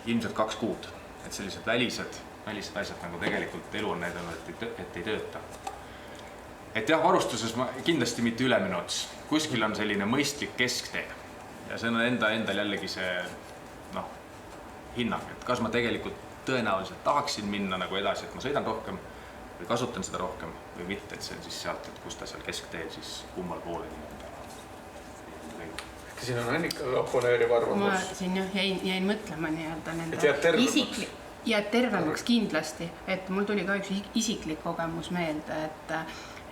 [SPEAKER 2] ilmselt 2 kuud. Et sellised välised asjad nagu tegelikult elu on näidanud, et ei tööta. Et jah, varustuses kindlasti mitte ülemine ots. Kuskil on selline mõistlik kesktee. Ja see on endal jällegi see hinnang, et kas ma tegelikult tõenäoliselt tahaksin minna nagu edasi, et ma sõidan rohkem või kasutan seda rohkem või mitte, et see on siis sealt, et kus ta seal keskteel siis kummal poole nii-öelda.
[SPEAKER 7] Siin on Annika oponeeriv arvamus.
[SPEAKER 5] Ma siin jäin mõtlema nii-öelda nende jääd tervemaks kindlasti, et mul tuli ka üks isiklik kogemus meelde,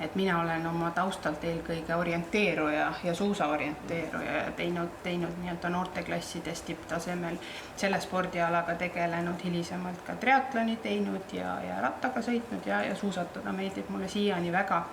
[SPEAKER 5] et mina olen oma taustalt eelkõige orienteeruja ja suusaorienteeruja ja teinud nii-öelda noorteklassides tipptasemel selle spordialaga tegelenud, hilisemalt ka triatloni teinud ja rattaga sõitnud ja suusatada meeldib mulle siiani väga.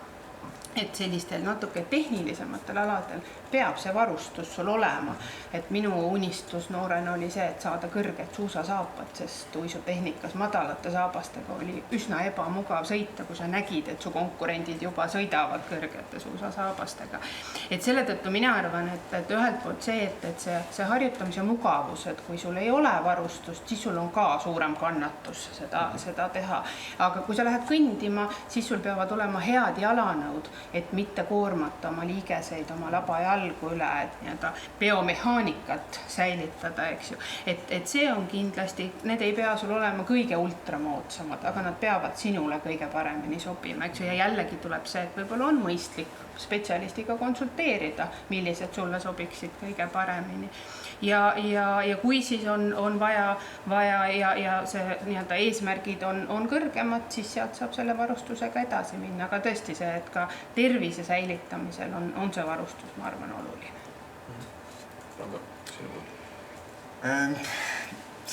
[SPEAKER 5] Et sellistel natuke tehnilisematel aladel peab see varustus sul olema. Et minu unistus noorena oli see, et saada kõrget suusasaapad, sest uisutehnikas madalate saabastega oli üsna ebamugav sõita, kui sa nägid, et su konkurendid juba sõidavad kõrgete suusasaabastega. Et selle tõttu mina arvan, et ühelt poolt see, et see harjutamise mugavus, et kui sul ei ole varustust, siis sul on ka suurem kannatus seda teha. Aga kui sa lähed kõndima, siis sul peavad olema head jalanõud, et mitte koormata oma liigeseid, oma laba jalgu üle, et nii-öelda biomehaanikat säilitada, eks ju. Et see on kindlasti, need ei pea sul olema kõige ultramoodsamad, aga nad peavad sinule kõige paremini sobima, eks ju. Ja jällegi tuleb see, et võib-olla on mõistlik spetsialistiga konsulteerida, millised sulle sobiksid kõige paremini. Ja kui siis on vaja ja see nii-öelda eesmärgid on kõrgemad, siis sealt saab selle varustusega edasi minna. Aga tõesti see, et ka tervise säilitamisel on see varustus, ma arvan, oluline.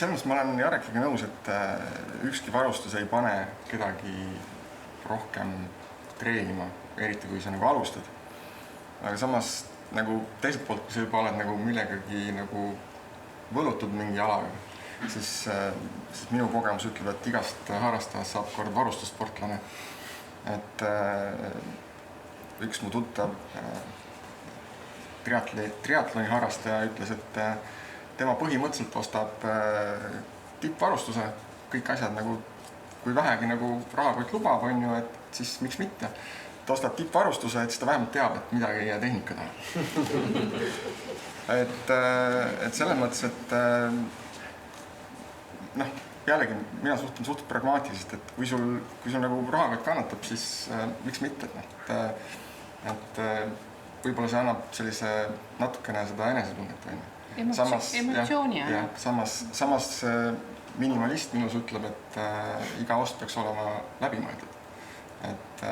[SPEAKER 6] selles mõttes ma olen Jarekiga nõus, et ükski varustus ei pane kedagi rohkem treenima, eriti kui sa nagu alustad. Aga samas nagu teiselt poolt, kui sa juba oled nagu millegagi nagu võlutud mingi alaga, siis minu kogemus ütleb, et igast harrastajast saab kord varustussportlane. Et üks mu tuttav triatloni harrastaja ütles, et tema põhimõtteliselt ostab tippvarustuse, kõik asjad nagu, kui vähegi nagu rahakott lubab, on ju, et siis miks mitte. Ta ostab tippvarustuse, et siis ta vähemalt teab, et midagi ei jää tehnika taha. et selles mõttes, et noh, jällegi mina suhtun suht pragmaatiliselt, et kui sul nagu rahakott kannatab, siis miks mitte, et võib-olla see annab sellise natukene seda enesetunnet, on ju.
[SPEAKER 5] Emotsiooni,
[SPEAKER 6] jah. Samas minimalist minus ütleb, et iga ost peaks olema läbimõeldud. Et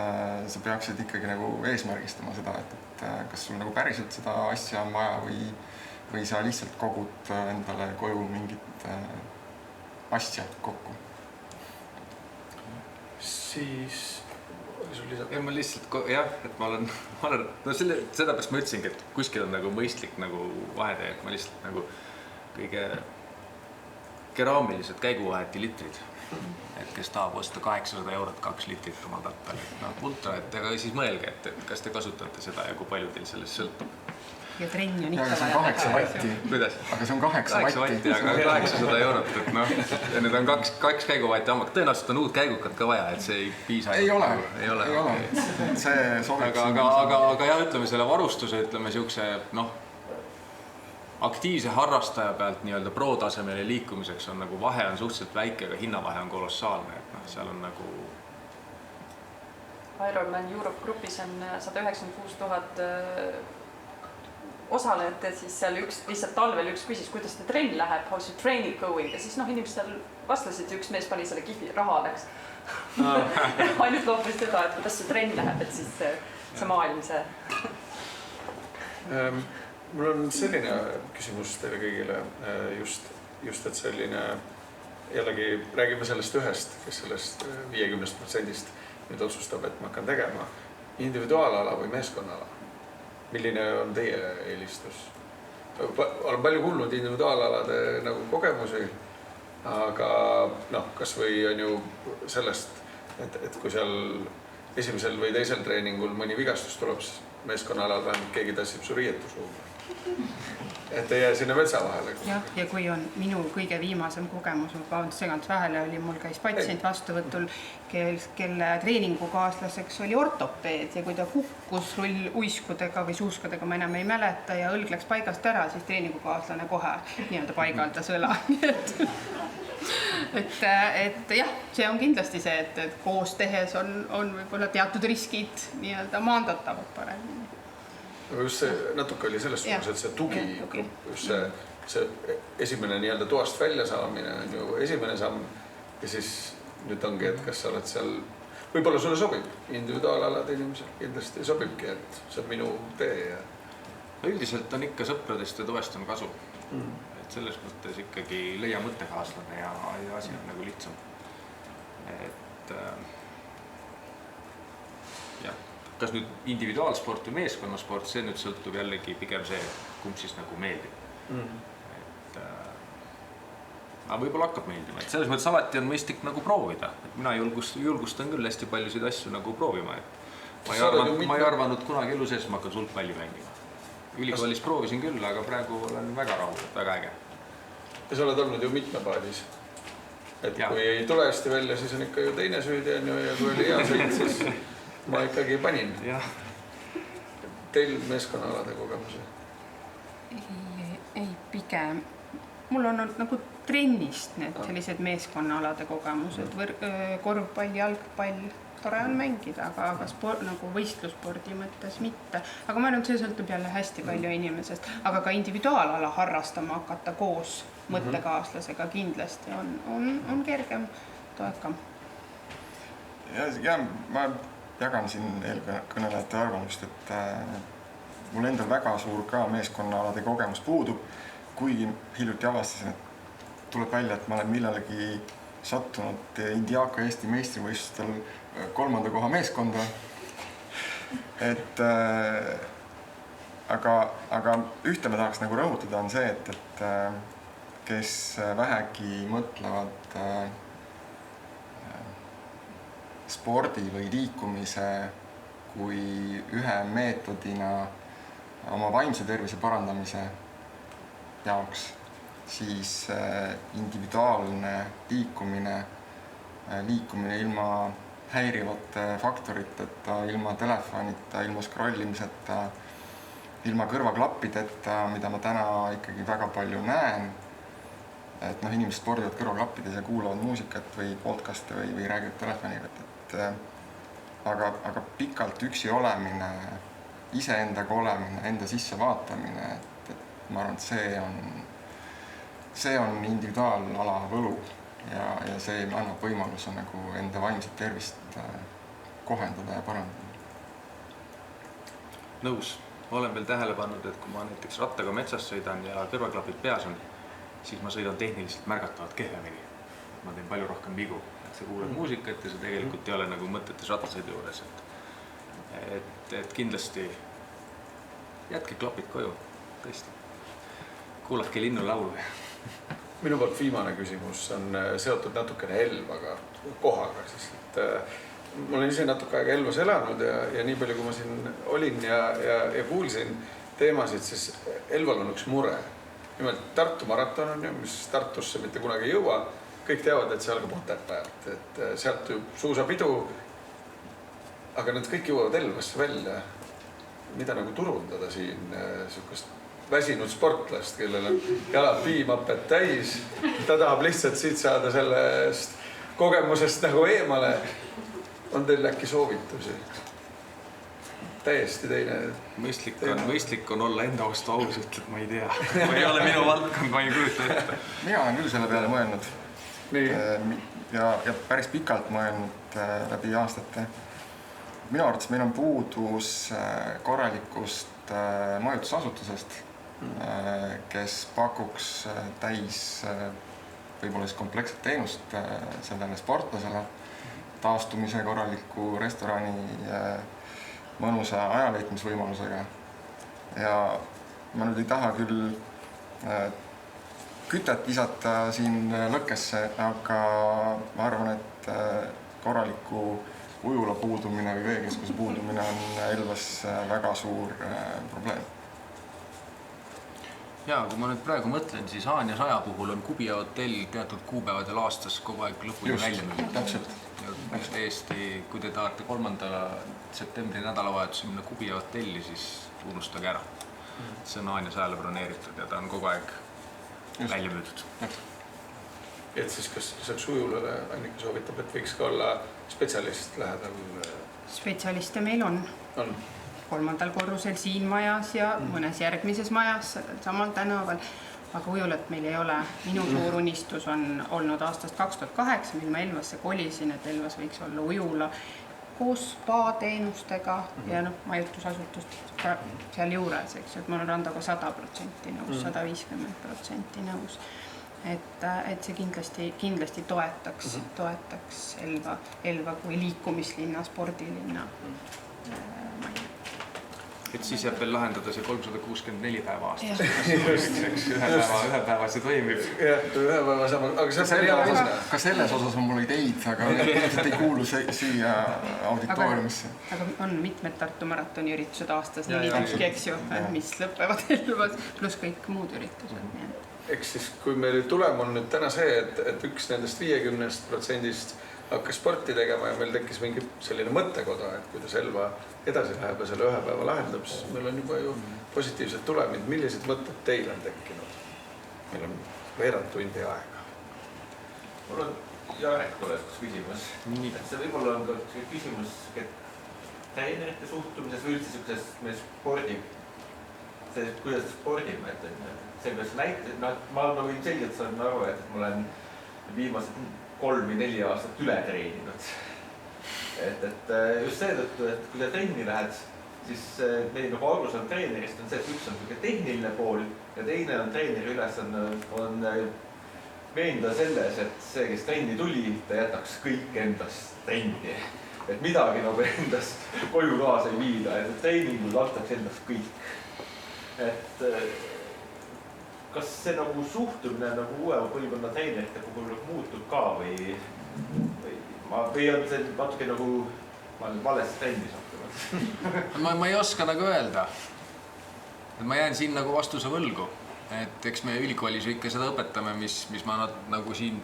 [SPEAKER 6] sa peaksid ikkagi nagu eesmärgistama seda, et kas sul nagu päriselt seda asja on vaja või sa lihtsalt kogud endale koju mingit asja kokku.
[SPEAKER 7] Siis oli sul lisab?
[SPEAKER 2] Ja ma lihtsalt, jah, et ma olen no sellepärast ma ütlesingi, et kuskil on nagu mõistlik nagu vahetee, et ma lihtsalt nagu kõige keraamilised käiguvaheti litrid, et kes tahab osta 800 eurot 2 litrit oma tattali. No ultra, et aga siis mõelge, et kas te kasutate seda ja kui palju teil sellest sõltub.
[SPEAKER 5] Ja trenni on ikka
[SPEAKER 6] vaja. See on 8 vatti.
[SPEAKER 2] Kuidas?
[SPEAKER 6] Aga see on 8 vatti.
[SPEAKER 2] Aga 800 eurot, et noh, ja nüüd on 2 käiguvaheti hammak. Tõenäoliselt on uut käigukat ka vaja, et see ei piisa.
[SPEAKER 6] Ei ole.
[SPEAKER 2] See sobib. Aga jah, ütleme selle varustuse, ütleme siukse, noh, aktiivse harrastaja pealt nii-öelda pro-tasemele liikumiseks on nagu vahe on suhteliselt väike, aga hinnavahe on kolossaalne, et noh, seal on nagu
[SPEAKER 4] Ironman Europe grupis on 196 000 osalejat, et siis seal lihtsalt talvel üks küsis, kuidas te trenn läheb, how's your training going, ja siis noh, inimesed seal vastasid, üks mees pani selle kifi, raha läks. Ainult loopis seda, et kuidas see trenn läheb, et siis see maailm see.
[SPEAKER 7] Mul on selline küsimus teile kõigile, just et selline, jällegi räägime sellest ühest, kes sellest 50% nüüd otsustab, et ma hakkan tegema individuaalala või meeskonnala. Milline on teie eelistus? Olen palju kuulnud individuaalalade nagu kogemusi, aga noh, kas või on ju sellest, et kui seal esimesel või teisel treeningul mõni vigastus tuleb, siis meeskonnaalal vähemalt keegi tassib su riietusruumi. Et ei jää sinna metsa vahele.
[SPEAKER 5] Jah, ja kui on minu kõige viimasem kogemus, segandus vähele oli, mul käis patsient vastuvõtul, kelle treeningukaaslaseks oli ortopeed ja kui ta kukkus rulluiskudega või suuskudega, ma enam ei mäleta ja õlg läks paigast ära, siis treeningukaaslane kohe nii-öelda paigaldas õla. Et jah, see on kindlasti see, et koos tehes on võib-olla teatud riskid nii-öelda maandatavad paremini.
[SPEAKER 7] Aga just see natuke oli selles suunas, et see tugigrupp, just see esimene nii-öelda toast välja saamine on ju esimene samm ja siis nüüd ongi, et kas sa oled seal, võib-olla sulle sobib, individuaalalad inimesed kindlasti sobibki, et see on minu tee ja...
[SPEAKER 2] Üldiselt on ikka sõpradest ja toest on kasu. Et selles mõttes ikkagi leia mõttekaaslane ja asi on nagu lihtsam. Et jah. Kas nüüd individuaalsport või meeskonnasport, see nüüd sõltub jällegi pigem see, kumb siis nagu meeldib. Aga võib-olla hakkab meeldima. Et selles mõttes alati on mõistlik nagu proovida. Et mina julgustan küll hästi paljusid asju nagu proovima. Et ma ei arvanud kunagi elu sees, ma hakkan sulgpalli mängima. Ülikoolis proovisin küll, aga praegu olen väga rahul, väga äge.
[SPEAKER 7] Ja sa oled olnud ju mitmepaadis. Et kui ei tule hästi välja, siis on ikka ju teine süüdi ja kui oli hea sõit, siis ma ikkagi panin. Teil meeskonnaalade kogemusi?
[SPEAKER 5] Ei, pigem. Mul on olnud nagu trennist need sellised meeskonnaalade kogemused, korvpall, jalgpall, tore on mängida, aga nagu võistlusspordi mõttes mitte. Aga ma arvan, et see sõltub jälle hästi palju inimesest, aga ka individuaalala harrastama hakata koos mõttekaaslasega kindlasti on kergem, toekam.
[SPEAKER 6] Ja ma jagan siin eelkõnelejate arvamust, et mul endal väga suur ka meeskonnaalade kogemus puudub, kuigi hiljuti avastasin, et tuleb välja, et ma olen millalegi sattunud Indiaka Eesti meistrivõistlustel 3. koha meeskonda. Et aga ühte ma tahaks nagu rõhutada on see, et kes vähegi mõtlevad spordi või liikumise kui ühe meetodina oma vaimse tervise parandamise jaoks, siis individuaalne liikumine ilma häirivate faktoriteta, ilma telefonita, ilma scrollimiseta, ilma kõrvaklappideta, mida ma täna ikkagi väga palju näen, et inimesed spordivad kõrvaklappides ja kuulavad muusikat või podcast'e või räägivad telefoniga, aga pikalt üksi olemine, iseendaga olemine, enda sisse vaatamine, et ma arvan, et see on individuaalala võlu ja see annab võimaluse nagu enda vaimset tervist kohendada ja parandada.
[SPEAKER 2] Nõus. Olen veel tähele pannud, et kui ma näiteks rattaga metsas sõidan ja kõrvaklapid peas on, siis ma sõidan tehniliselt märgatavalt kehvemini. Ma teen palju rohkem vigu. Sa kuulad muusikat ja sa tegelikult ei ole nagu mõtetes rattasõidu juures. Et kindlasti jätke klapid koju, tõesti. Kuulatke linnulaulu.
[SPEAKER 7] Minu poolt viimane küsimus on seotud natukene Elvaga, kohaga. Sest, ma olen ise natuke aega Elvas elanud ja nii palju, kui ma siin olin ja kuulsin teemasid, siis Elval on üks mure. Nimelt Tartu maraton on ju, mis Tartusse mitte kunagi ei jõua. Kõik teavad, et see algab Otepäält, et sealt ju suusapidu, aga need kõik jõuavad Elvasse välja. Mida nagu turundada siin sihukest väsinud sportlast, kellel on jalad piimapet täis, ta tahab lihtsalt siit saada sellest kogemusest nagu eemale. On teil äkki soovitusi? Täiesti teine.
[SPEAKER 2] Mõistlik on olla enda vastu aus, ütled, ma ei tea. Ma ei ole minu valdkond, ma ei kujuta ette.
[SPEAKER 6] Mina olen küll selle peale mõelnud. Ja päris pikalt mõelnud läbi aastate. Minu arvates meil on puudus korralikust majutusasutusest, kes pakuks täis võib-olla siis kompleksset teenust sellele sportlasele, taastumise korraliku restorani mõnusa ajaveetmisvõimalusega. Ja ma nüüd ei taha küll kütet visata siin lõkkesse, aga ma arvan, et korraliku ujula puudumine või veekeskuse puudumine on Elvas väga suur probleem.
[SPEAKER 2] Jaa, kui ma nüüd praegu mõtlen, siis Haanja 100 puhul on Kubia hotell teatud kuupäevadel aastas kogu aeg lõpuni välja müünud.
[SPEAKER 6] Täpselt.
[SPEAKER 2] Ja täiesti, kui te tahate 3. septembri nädalavahetusel minna Kubia hotelli, siis unustage ära. See on Haanja 100-le broneeritud ja ta on kogu aeg välja müüdud.
[SPEAKER 7] Et siis kas saaks ujulale Annika soovitab, et võiks ka olla spetsialist lähedal?
[SPEAKER 5] Spetsialiste meil on. 3. korrusel siin majas ja mõnes järgmises majas samal tänaval, aga ujulat meil ei ole. Minu suur unistus on olnud aastast 2008, mil ma Elvasse kolisin, et Elvas võiks olla ujula koos spa-teenustega ja majutusasutust seal juures, eks, et ma olen Randaga 100% nõus, 150% nõus. Et see kindlasti toetaks Elva kui liikumislinna, spordilinna.
[SPEAKER 2] Et siis jääb veel lahendada see 364 päeva aastas. Ühe päeva see toimib.
[SPEAKER 7] Jah, ühe päeva sama, aga see on hea mõte.
[SPEAKER 6] Ka selles osas on mul ideid, aga ilmselt ei kuulu siia auditooriumisse.
[SPEAKER 5] Aga on mitmed Tartu maratoni üritused aastas, nii tükki, eks ju, mis lõppevad Elvas, pluss kõik muud üritused.
[SPEAKER 7] Eks siis, kui meil tulem on nüüd täna see, et üks nendest 50% hakkas sporti tegema ja meil tekkis mingi selline mõttekoda, et kuidas Elva edasi läheb ja selle ühe päeva lahendab, siis meil on juba ju positiivsed tulemid. Millised mõtted teil on tekkinud? Meil on veerand tundi aega.
[SPEAKER 3] Mul on Jarekule üks küsimus. See võib-olla on ka küsimus treenerite suhtumises või üldse sellises spordi, kuidas spordime. See, kuidas näitab, ma võin selgelt saan aru, et ma olen viimased 3 või 4 aastat üle treeninud. Et just seetõttu, et kui sa trenni lähed, siis meil nagu aru saan treenerist on see, et üks on tehniline pool ja teine on treeneri ülesanne on veenda selles, et see, kes trenni tuli, ta jätaks kõik endast trenni. Et midagi nagu endast koju kaasa ei viida, et treeningud antaks endast kõik. Et kas see nagu suhtumine nagu uue põlvkonna treenerite puhul muutub ka või on see natuke nagu ma olen valesti trendi suhtunud?
[SPEAKER 2] Ma ei oska nagu öelda. Ma jään siin nagu vastuse võlgu. Et eks me ülikoolis ikka seda õpetame, mis ma nagu siin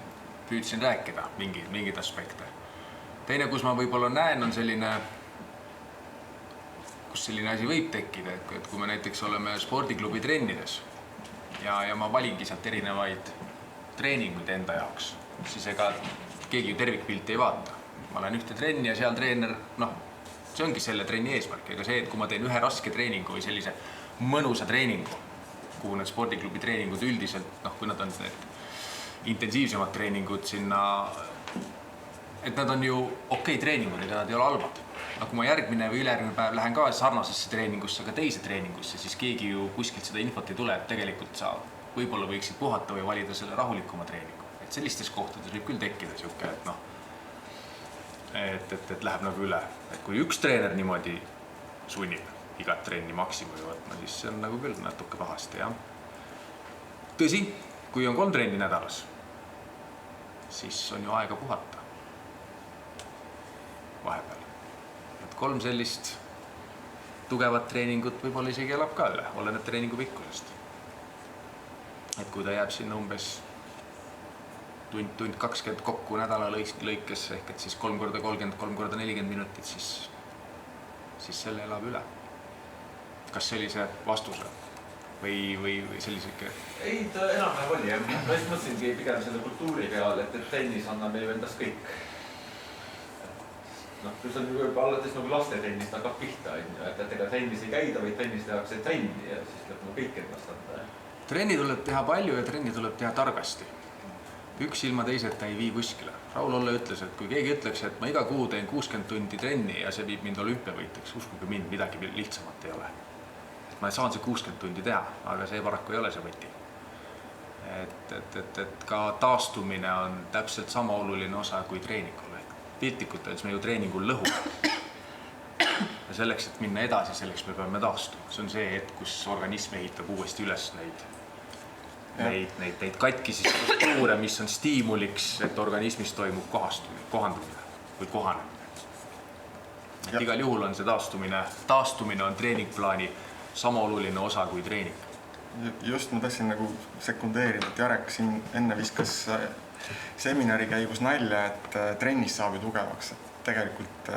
[SPEAKER 2] püüdsin rääkida, mingid aspekte. Teine, kus ma võib-olla näen, on selline, kus selline asi võib tekkida, et kui me näiteks oleme spordiklubi trennides ja ma valingi sealt erinevaid treeninguid enda jaoks, siis ega keegi ju tervikpilti ei vaata. Ma olen ühte trenni ja seal treener, see ongi selle trenni eesmärk. Ega see, et kui ma teen ühe raske treeningu või sellise mõnusa treeningu, kuhu need spordiklubi treeningud üldiselt, kui nad on need intensiivsemad treeningud sinna, et nad on ju okei treeningud, ega nad ei ole halvad. Kui ma järgmine või ülejärgmine päev lähen ka sarnasesse treeningusse, aga teise treeningusse, siis keegi ju kuskilt seda infot ei tule, et tegelikult sa võib-olla võiksid puhata või valida selle rahulikuma treeningu. Et sellistes kohtades võib küll tekkida siuke, et läheb nagu üle. Et kui üks treener niimoodi sunnib igat trenni maksimumi võtma, siis see on nagu küll natuke pahasti, jah. Tõsi, kui on 3 trenni nädalas, siis on ju aega puhata vahepeal. Et 3 sellist tugevat treeningut võib-olla isegi elab ka üle, oleneb treeningu pikkusest. Et kui ta jääb sinna umbes tund 20 kokku nädala lõikes, ehk et siis 3 × 30, 3 × 40 minutit, siis selle elab üle. Kas sellise vastuse või sellise ikka?
[SPEAKER 3] Ei, ta enam oli. Ma just mõtlesingi pigem selle kultuuri peal, et trennis annab ju endast kõik. Kui see on juba allates nagu laste trennist hakkab pihta, et ega trennis ei käida, vaid trennis tehakse trenni ja siis tuleb kõik endast anda. Trenni
[SPEAKER 2] tuleb teha palju ja trenni tuleb teha targasti. Üks ilma teiseta ei vii kuskile. Raul Olle ütles, et kui keegi ütleks, et ma iga kuu teen 60 tundi trenni ja see viib mind olümpiavõitjaks, uskuge mind, midagi lihtsamat ei ole. Ma saan see 60 tundi teha, aga see paraku ei ole see võti. Et ka taastumine on täpselt sama oluline osa kui treeningul. Piltlikult öeldes me ju treeningul lõhume. Ja selleks, et minna edasi, selleks me peame taastuma. See on see hetk, kus organism ehitab uuesti üles neid katkisi struktuure, mis on stiimuliks, et organismis toimub kohandumine või kohanemine. Et igal juhul on see taastumine on treeningplaani sama oluline osa kui treening.
[SPEAKER 6] Just ma tahtsin nagu sekundeerida, et Jarek siin enne viskas seminari käigus nalja, et trennis saab ju tugevaks. Tegelikult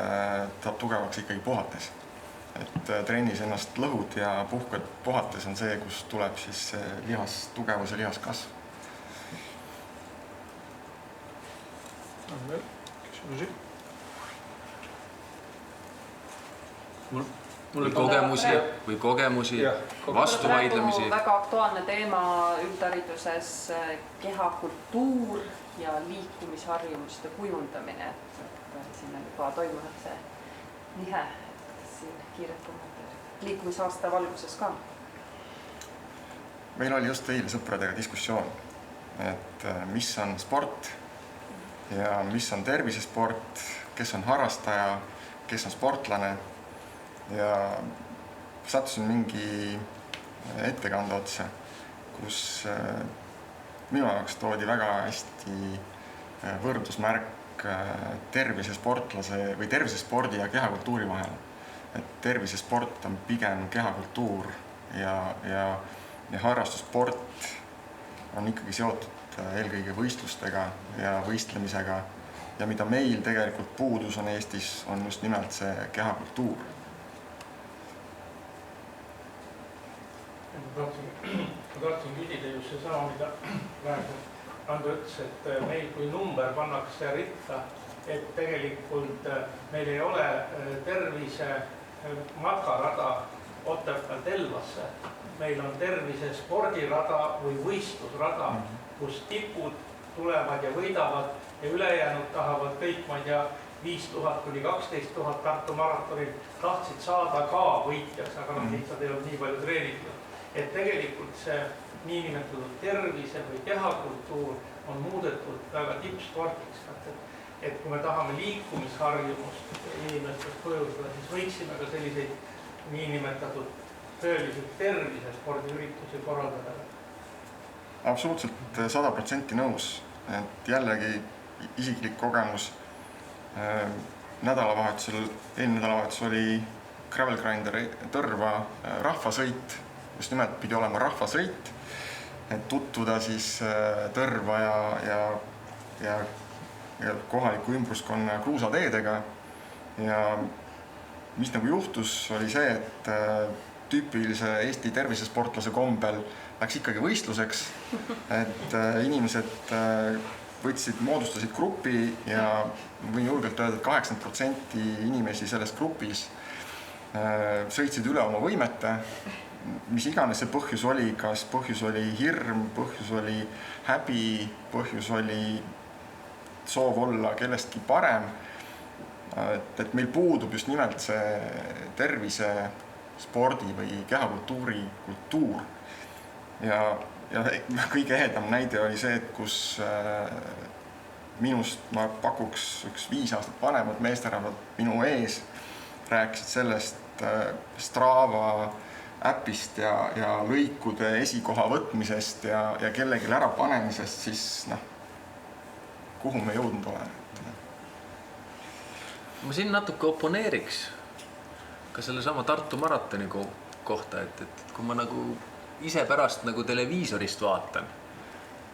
[SPEAKER 6] saab tugevaks ikkagi puhates. Et trennis ennast lõhud ja puhates on see, kus tuleb siis tugevus ja lihaskasv.
[SPEAKER 7] On veel küsimusi?
[SPEAKER 2] Või kogemusi, vastuvaidlemisi.
[SPEAKER 4] Väga aktuaalne teema üldhariduses, kehakultuur ja liikumisharjumuste kujundamine. Siin on juba toimunud see nihe, siin kiiret kommenteeri. Liikumisaasta valguses ka.
[SPEAKER 6] Meil oli just eile sõpradega diskussioon, et mis on sport ja mis on tervisesport, kes on harrastaja, kes on sportlane. Ja sattusin mingi ettekande otsa, kus minu jaoks toodi väga hästi võrdusmärk tervisesportlase või tervisespordi ja kehakultuuri vahel. Et tervisesport on pigem kehakultuur ja harrastussport on ikkagi seotud eelkõige võistlustega ja võistlemisega. Ja mida meil tegelikult puudus on Eestis, on just nimelt see kehakultuur.
[SPEAKER 8] Ma tahtsin küsida just see sama, mida praegu Ando ütles, et meil kui number pannakse ritta, et tegelikult meil ei ole tervise matkarada Otepäält Elvasse. Meil on tervise spordirada või võistlusrada, kus tipud tulevad ja võidavad ja ülejäänud tahavad kõik, ma ei tea, 5000 kuni 12 000 Tartu maratonil tahtsid saada ka võitjaks, aga lihtsalt ei olnud nii palju treeningut. Et tegelikult see niinimetatud tervise või kehakultuur on muudetud väga tippspordiks. Et kui me tahame liikumisharjumust inimestest kujundada, siis võiksime ka selliseid niinimetatud tõeliselt tervisespordiüritusi korraldada.
[SPEAKER 6] Absoluutselt 100% nõus, et jällegi isiklik kogemus. Eelmine nädalavahetus oli Gravel Grinder Tõrva rahvasõit, just nimelt pidi olema rahvasõit, et tutvuda siis Tõrva ja kohaliku ümbruskonna kruusateedega. Ja mis nagu juhtus, oli see, et tüüpilise Eesti tervisesportlase kombel läks ikkagi võistluseks, et inimesed moodustasid grupi ja võin julgelt öelda, et 80% inimesi selles grupis sõitsid üle oma võimete, mis iganes see põhjus oli, kas põhjus oli hirm, põhjus oli häbi, põhjus oli soov olla kellestki parem, et meil puudub just nimelt see tervise, spordi või kehakultuuri kultuur. Ja kõige ehedam näide oli see, et kus minust ma pakuks üks 5 aastat vanemad meesterahvad minu ees rääkisid sellest Strava äpist ja lõikude esikoha võtmisest ja kellelegi ära panemisest, siis kuhu me jõudnud oleme.
[SPEAKER 2] Ma siin natuke oponeeriks ka selle sama Tartu maratoni kohta, et kui ma nagu ise pärast nagu televiisorist vaatan,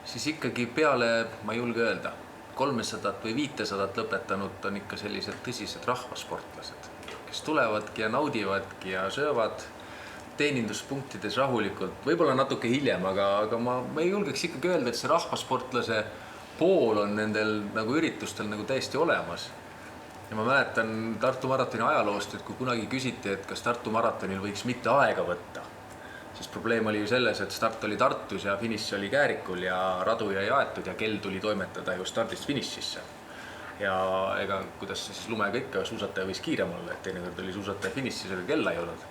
[SPEAKER 2] siis ikkagi peale, ma ei julge öelda, 300 või 500 lõpetanud on ikka sellised tõsised rahvasportlased, kes tulevadki ja naudivadki ja söövad teeninduspunktides rahulikult, võib-olla natuke hiljem, aga ma ei julgeks ikkagi öelda, et see rahvasportlase pool on nendel nagu üritustel nagu täiesti olemas. Ja ma mäletan Tartu maratoni ajaloost, et kui kunagi küsiti, et kas Tartu maratonil võiks mitte aega võtta, siis probleem oli ju selles, et start oli Tartus ja finiš oli Käärikul ja radu jäi aetud ja kell tuli toimetada ju stardist finišisse. Ja ega kuidas see siis lumega ikka, suusataja võis kiirem olla, et teinekord oli suusataja finišis, aga kella ei olnud.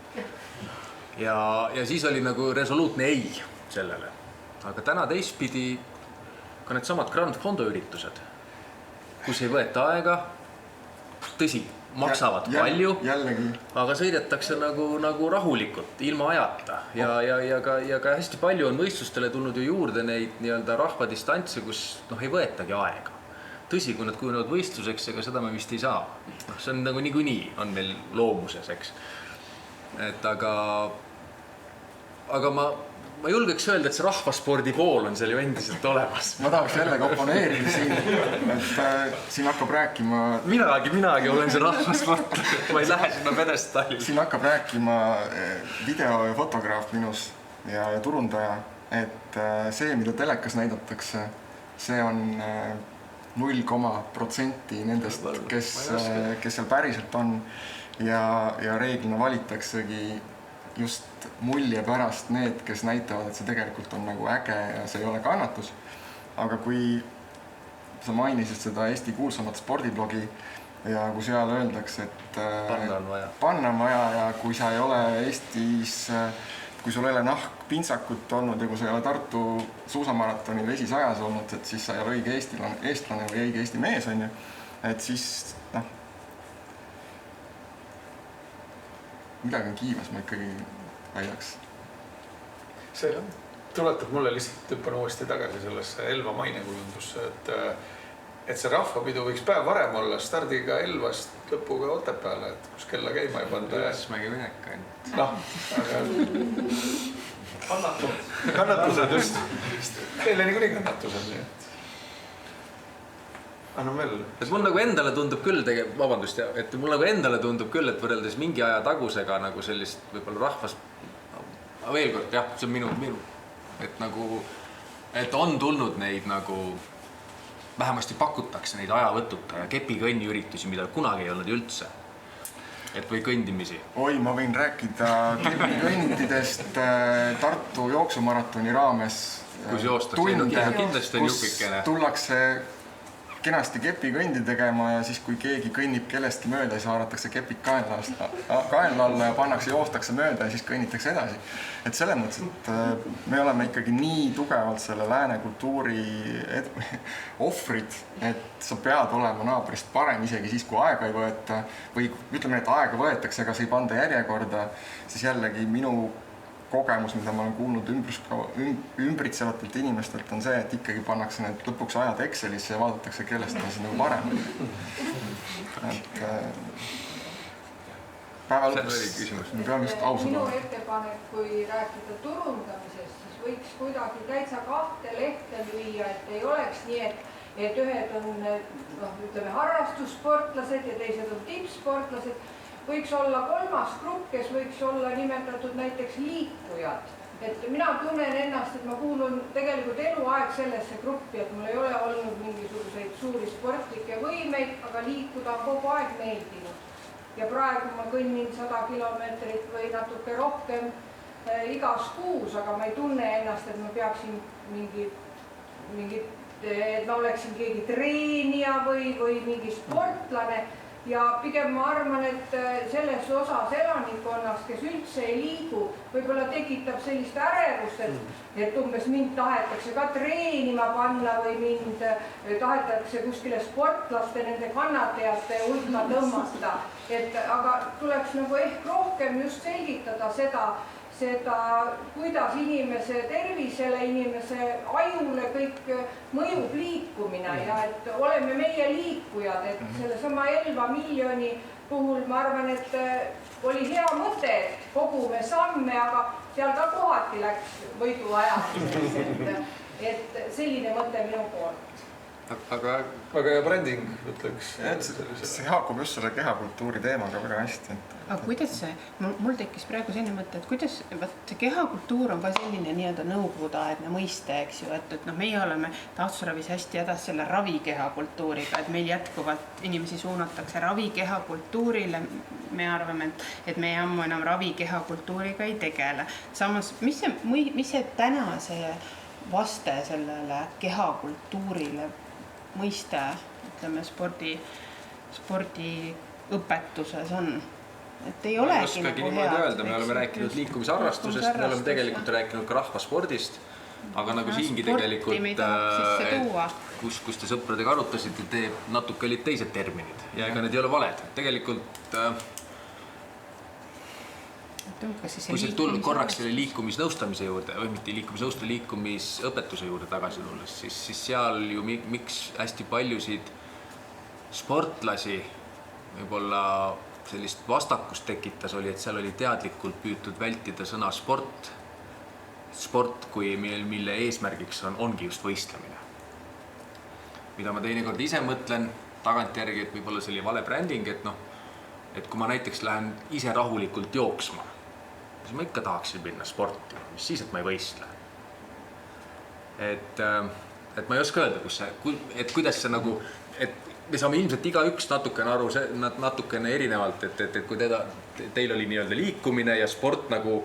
[SPEAKER 2] Ja siis oli nagu resoluutne ei sellele. Aga täna teistpidi ka need samad Grand Fondo üritused, kus ei võeta aega, tõsi, maksavad palju, aga sõidetakse nagu rahulikult, ilma ajata. Ja ka hästi palju on võistlustele tulnud ju juurde neid nii-öelda rahvadistantse, kus ei võetagi aega. Tõsi, kui nad kujunevad võistluseks, ega seda me vist ei saa. See on nagu niikuinii on meil loomuses, eks. Et aga ma julgeks öelda, et see rahvaspordi pool on seal ju endiselt olemas.
[SPEAKER 6] Ma tahaks jällegi oponeerida siin, et siin hakkab rääkima...
[SPEAKER 2] Minagi olen see rahvasport, ma ei lähe sinna pedestali.
[SPEAKER 6] Siin hakkab rääkima video- ja fotograaf minus ja turundaja, et see, mida telekas näidatakse, see on 0,% nendest, kes seal päriselt on ja reeglina valitaksegi just mulje pärast need, kes näitavad, et see tegelikult on nagu äge ja see ei ole kannatus. Aga kui sa mainisid seda Eesti kuulsamat spordiblogi ja kui seal öeldakse, et panna on vaja ja kui sa ei ole Eestis, kui sul ei ole nahkpintsakut olnud ja kui sa ei ole Tartu suusamaratonil esisajas olnud, et siis sa ei ole õige eestlane või õige Eesti mees, on ju. Et siis, midagi on kiivas, ma ikkagi väidaks.
[SPEAKER 7] See tuletab mulle lihtsalt hüppan uuesti tagasi sellesse Elva mainekujundusse, et see rahvapidu võiks päev varem olla stardiga Elvast lõpuga Otepääle, et kus kella käima ei panda.
[SPEAKER 2] Ülesmägi minek ainult.
[SPEAKER 7] Aga kannatused just. Teile niikuinii kannatused. Annan veel.
[SPEAKER 2] Et mul nagu endale tundub küll, et mul nagu endale tundub küll, et võrreldes mingi aja tagusega nagu sellist võib-olla rahvas, veel kord, jah, see on minu, et on tulnud neid nagu, vähemasti pakutakse neid ajavõtuta ja kepikõnni üritusi, mida kunagi ei olnud üldse. Et või kõndimisi.
[SPEAKER 6] Oi, ma võin rääkida kepikõntidest Tartu jooksumaratoni raames
[SPEAKER 2] kus joostakse, kindlasti on jupikene.
[SPEAKER 6] Tullakse kenasti kepikõndi tegema ja siis, kui keegi kõnnib kellestki mööda, siis haaratakse kepid kaenla alla ja pannakse, joostakse mööda ja siis kõnnitakse edasi. Et selles mõttes, et me oleme ikkagi nii tugevalt selle lääne kultuuri ohvrid, et sa pead olema naabrist parem isegi siis, kui aega ei võeta või ütleme, et aega võetakse, aga sa ei panda järjekorda, siis jällegi minu kogemus, mida ma olen kuulnud ümbritsevatelt inimestelt, on see, et ikkagi pannakse need lõpuks ajad Excelisse ja vaadatakse, kellest on siis nagu parem. Et päeva lõpuks me peame just ausad
[SPEAKER 9] minu
[SPEAKER 6] olema.
[SPEAKER 9] ettepanek, kui rääkida turundamisest, siis võiks kuidagi täitsa kahte lehte lüüa, et ei oleks nii, et ühed on ütleme, harrastussportlased ja teised on tippsportlased. Võiks olla kolmas grupp, kes võiks olla nimetatud näiteks liikujad. Et mina tunnen ennast, et ma kuulun tegelikult eluaeg sellesse gruppi, et mul ei ole olnud mingisuguseid suuri sportlikke võimeid, aga liikuda on kogu aeg meeldinud. Ja praegu ma kõnnin 100 kilomeetrit või natuke rohkem igas kuus, aga ma ei tunne ennast, et ma peaksin et ma oleksin keegi treenija või mingi sportlane. Ja pigem ma arvan, et selles osas elanikkonnast, kes üldse ei liigu, võib-olla tekitab sellist ärevust, et umbes mind tahetakse ka treenima panna või mind tahetakse kuskile sportlaste, nende kannatajate hulka tõmmata. Aga tuleks nagu ehk rohkem just selgitada seda, kuidas inimese tervisele, inimese ajule kõik mõjub liikumine ja et oleme meie liikujad, et sellesama Elva miljoni puhul ma arvan, et oli hea mõte, et kogume samme, aga seal ka kohati läks võidu ajamiseks, et selline mõte minu poolt.
[SPEAKER 7] Aga hea bränding, ütleks.
[SPEAKER 6] See haakub just selle kehakultuuri teemaga väga hästi.
[SPEAKER 5] Aga kuidas see, mul tekkis praegu selline mõte, et kuidas see kehakultuur on ka selline nii-öelda nõukogudeaegne mõiste, eks ju, et meie oleme taastusravis hästi hädas selle ravikehakultuuriga, et meil jätkuvalt inimesi suunatakse ravikehakultuurile. Me arvame, et me ammu enam ravikehakultuuriga ei tegele. Samas, mis see täna see vaste sellele kehakultuurile mõiste, ütleme, spordiõpetuses on? Et ei olegi nagu hea.
[SPEAKER 2] Me oleme rääkinud liikumisharrastusest, me oleme tegelikult rääkinud ka rahvaspordist, aga nagu siingi tegelikult, kus te sõpradega arutasite, te natuke olid teised terminid ja ega need ei ole valed. Tegelikult, kui see tulnud korraks selle liikumisnõustamise juurde, või mitte liikumisnõustamise, liikumisõpetuse juurde tagasi tulles, siis seal ju miks hästi paljusid sportlasi võib-olla sellist vastakust tekitas oli, et seal oli teadlikult püütud vältida sõna sport, mille eesmärgiks ongi just võistlemine. Mida ma teinekord ise mõtlen tagantjärgi, et võib-olla see oli vale bränding, et kui ma näiteks lähen ise rahulikult jooksma, siis ma ikka tahaksin minna sporti, mis siis, et ma ei võistle. Et ma ei oska öelda, kuidas see nagu, et me saame ilmselt igaüks natukene aru, natukene erinevalt, et kui teil oli nii-öelda liikumine ja sport nagu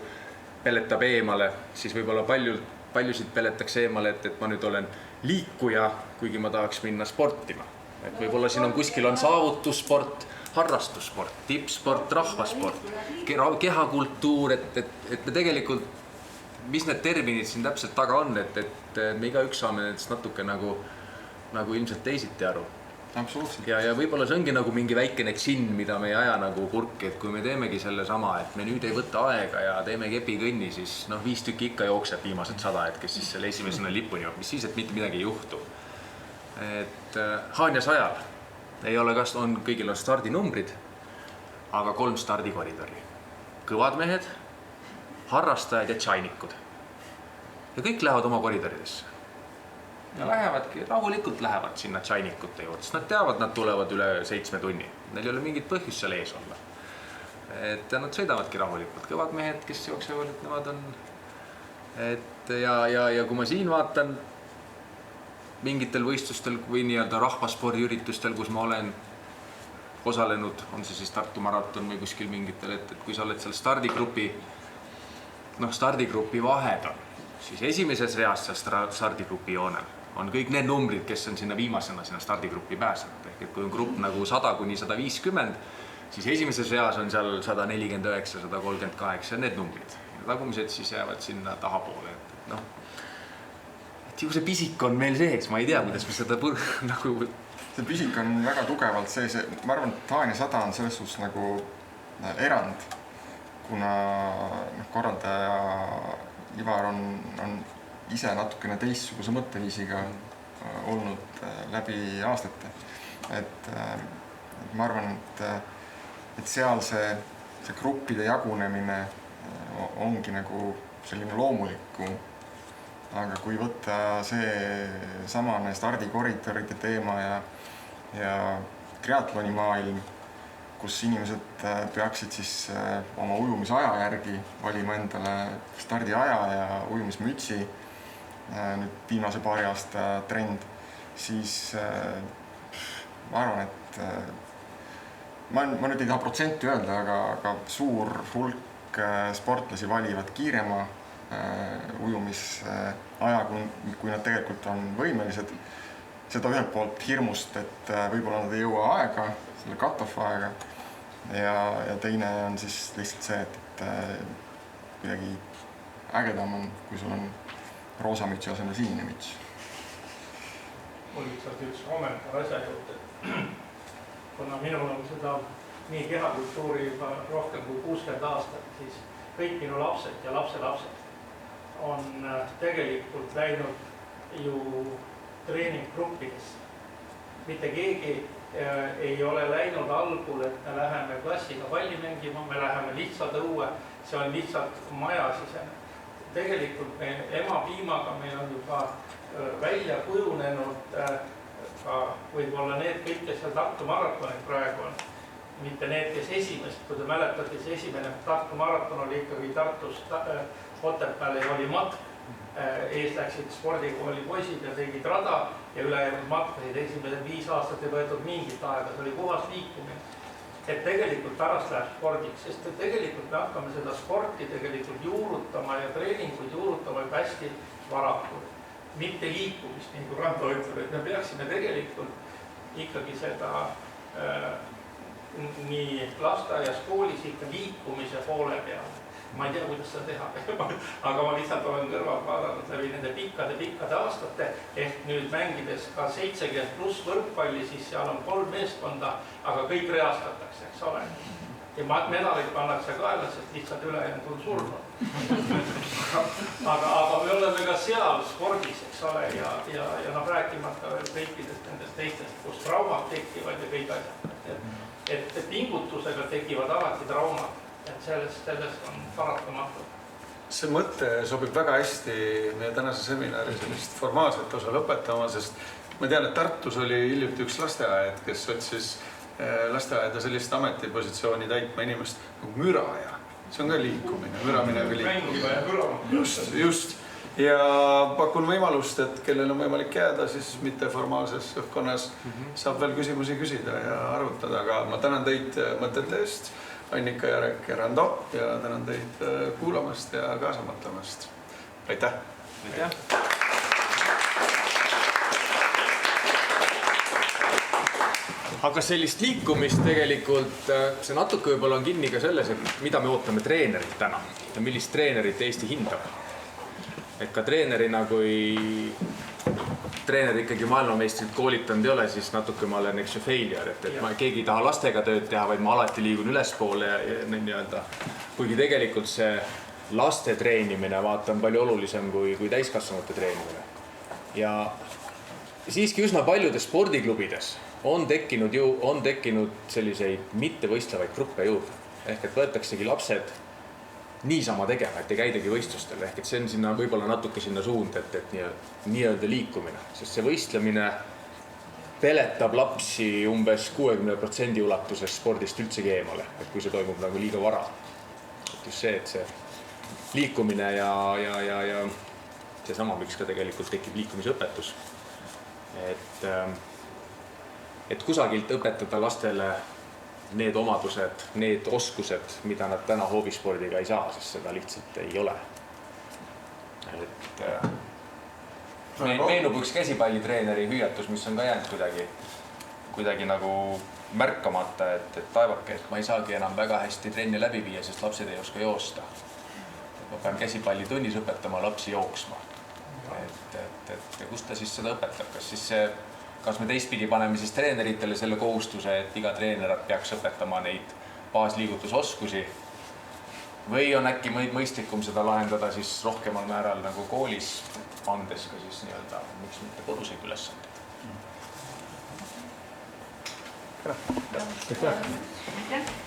[SPEAKER 2] pelletab eemale, siis võib-olla paljusid pelletaks eemale, et ma nüüd olen liikuja, kuigi ma tahaks minna sportima. Et võib-olla siin on kuskil on saavutussport, harrastussport, tippsport, rahvasport, kehakultuur, et me tegelikult, mis need terminid siin täpselt taga on, et me igaüks saame nendest natuke nagu ilmselt teisiti aru.
[SPEAKER 6] Absoluutselt.
[SPEAKER 2] Ja võib-olla see ongi nagu mingi väikene džinn, mida me ei aja nagu purki, et kui me teemegi selle sama, et me nüüd ei võta aega ja teeme kepikõnni, siis 5 tükki ikka jookseb viimased 100, et kes siis selle esimesena lipuni joob, mis siis, et mitte midagi ei juhtu. Et Haanjas ajal ei ole kõigil on stardinumbrid, aga 3 stardikoridori. Kõvad mehed, harrastajad ja tšainikud. Ja kõik lähevad oma koridoridesse. Ja rahulikult lähevad sinna tšainikute juurde, sest nad teavad, nad tulevad üle 7 tunni. Neil ei ole mingit põhjust seal ees olla. Et nad sõidavadki rahulikult. Kõvad mehed, kes jooksevad, et nemad on. Ja kui ma siin vaatan mingitel võistlustel või nii-öelda rahvaspordiüritustel, kus ma olen osalenud, on see siis Tartu maraton või kuskil mingitel, et kui sa oled seal stardigrupi vahed on, siis esimeses reas seal stardigrupi joonel on kõik need numbrid, kes on sinna viimasena sinna stardigruppi pääsenud. Ehk et kui on grupp nagu 100 kuni 150, siis esimeses reas on seal 149, 138 need numbrid. Ja tagumised siis jäävad sinna tahapoole. Et noh, et ju see pisik on meil sees, ma ei tea, kuidas me seda nagu...
[SPEAKER 6] See pisik on väga tugevalt sees. Ma arvan, et Haanja 100 on selles suhtes nagu erand, kuna korraldaja Ivar on ise natukene teistsuguse mõtteviisiga olnud läbi aastate. Et ma arvan, et seal see gruppide jagunemine ongi nagu selline loomulikum. Aga kui võtta see samane stardikoridoride teema ja triatloni maailm, kus inimesed peaksid siis oma ujumisaja järgi valima endale stardiaja ja ujumismütsi, nüüd viimase paari aasta trend, siis ma arvan, et ma nüüd ei taha protsenti öelda, aga suur hulk sportlasi valivad kiirema ujumisaja, kui nad tegelikult on võimelised. Seda ühelt poolt hirmust, et võib-olla nad ei jõua aega, selle cut-off aega. Ja teine on siis lihtsalt see, et kuidagi ägedam on, kui sul on roosa mütsi asemel sinine müts.
[SPEAKER 8] Mul lihtsalt üks kommentaar asja juurde. Kuna minul on seda nii kehakultuuri juba rohkem kui 60 aastat, siis kõik minu lapsed ja lapselapsed on tegelikult läinud ju treeninggruppidesse. Mitte keegi ei ole läinud algul, et me läheme klassiga palli mängima, me läheme lihtsalt õue, see on lihtsalt maja sisene. Tegelikult emapiimaga meil on juba välja kujunenud ka võib-olla need kõik, kes seal Tartu maratonid praegu on, mitte need, kes esimest, kui te mäletate, see esimene Tartu maraton oli ikkagi Tartust Otepääle ja oli matk. Ees läksid spordikooli poisid ja tegid rada ja ülejäänud matkasid. Esimesed 5 aastat ei võetud mingit aega, see oli puhas liikumine. Et tegelikult pärast läheb spordiks, sest tegelikult me hakkame seda sporti tegelikult juurutama ja treeninguid juurutama juba hästi varakult. Mitte liikumist, nagu Rando ütleb, et me peaksime tegelikult ikkagi seda nii lasteaias koolis ikka liikumise poole peale. Ma ei tea, kuidas seda teha, aga ma lihtsalt olen kõrval vaadanud läbi nende pikkade aastate, ehk nüüd mängides ka 70+ võrkpalli, siis seal on 3 meeskonda, aga kõik reastatakse, eks ole. Ja medalid pannakse kaela, sest lihtsalt ülejäänud on surnud. Aga me oleme ka seal spordis, eks ole, ja rääkimata veel kõikidest nendest teistest, kus traumad tekivad ja kõik asjad. Et pingutusega tekivad alati traumad. Et sellest on paratamatu.
[SPEAKER 7] See mõte sobib väga hästi meie tänase seminari sellist formaalset osa lõpetama, sest ma tean, et Tartus oli hiljuti üks lasteaed, kes otsis lasteaeda sellist ametipositsiooni täitma inimest nagu müraja. See on ka liikumine, müramine ka liikumine. Just. Ja pakun võimalust, et kellel on võimalik jääda, siis mitteformaalses õhkkonnas saab veel küsimusi küsida ja arutada, aga ma tänan teid mõtete eest. Annika, Jarek ja Rando ja tänan teid kuulamast ja kaasa mõtlemast. Aitäh!
[SPEAKER 2] Aitäh! Aga sellist liikumist tegelikult, see natuke võib-olla on kinni ka selles, et mida me ootame treenerit täna ja millist treenerit Eesti hindab. Et ka treenerina, kui treener ikkagi maailmameistrit koolitanud ei ole, siis natuke ma olen failure, et ma keegi ei taha lastega tööd teha, vaid ma alati liigun ülespoole ja nii-öelda. Kuigi tegelikult see laste treenimine vaata on palju olulisem kui täiskasvanute treenimine. Ja siiski üsna paljudes spordiklubides on tekkinud selliseid mittevõistlevaid gruppe juurde. Ehk et võetaksegi lapsed niisama tegema, et ei käidagi võistlustel. Ehk et see on sinna võib-olla natuke sinna suund, et nii-öelda liikumine. Sest see võistlemine peletab lapsi umbes 60% ulatuses spordist üldsegi eemale, et kui see toimub nagu liiga vara. Et just see, et see liikumine ja see sama, miks ka tegelikult tekib liikumisõpetus. Et kusagilt õpetada lastele need omadused, need oskused, mida nad täna hoovispordiga ei saa, sest seda lihtsalt ei ole. meenub üks käsipallitreeneri hüüatus, mis on ka jäänud kuidagi nagu märkamata, et taevake, et ma ei saagi enam väga hästi trenni läbi viia, sest lapsed ei oska joosta. Ma pean käsipallitunnis õpetama lapsi jooksma. Et kust ta siis seda õpetab? Kas me teistpidi paneme siis treeneritele selle kohustuse, et iga treener peaks õpetama neid baasliigutusoskusi või on äkki mõistlikum seda lahendada siis rohkemal määral nagu koolis, andes ka siis nii-öelda, miks mitte koduseid ülesandeid?
[SPEAKER 4] Aitäh!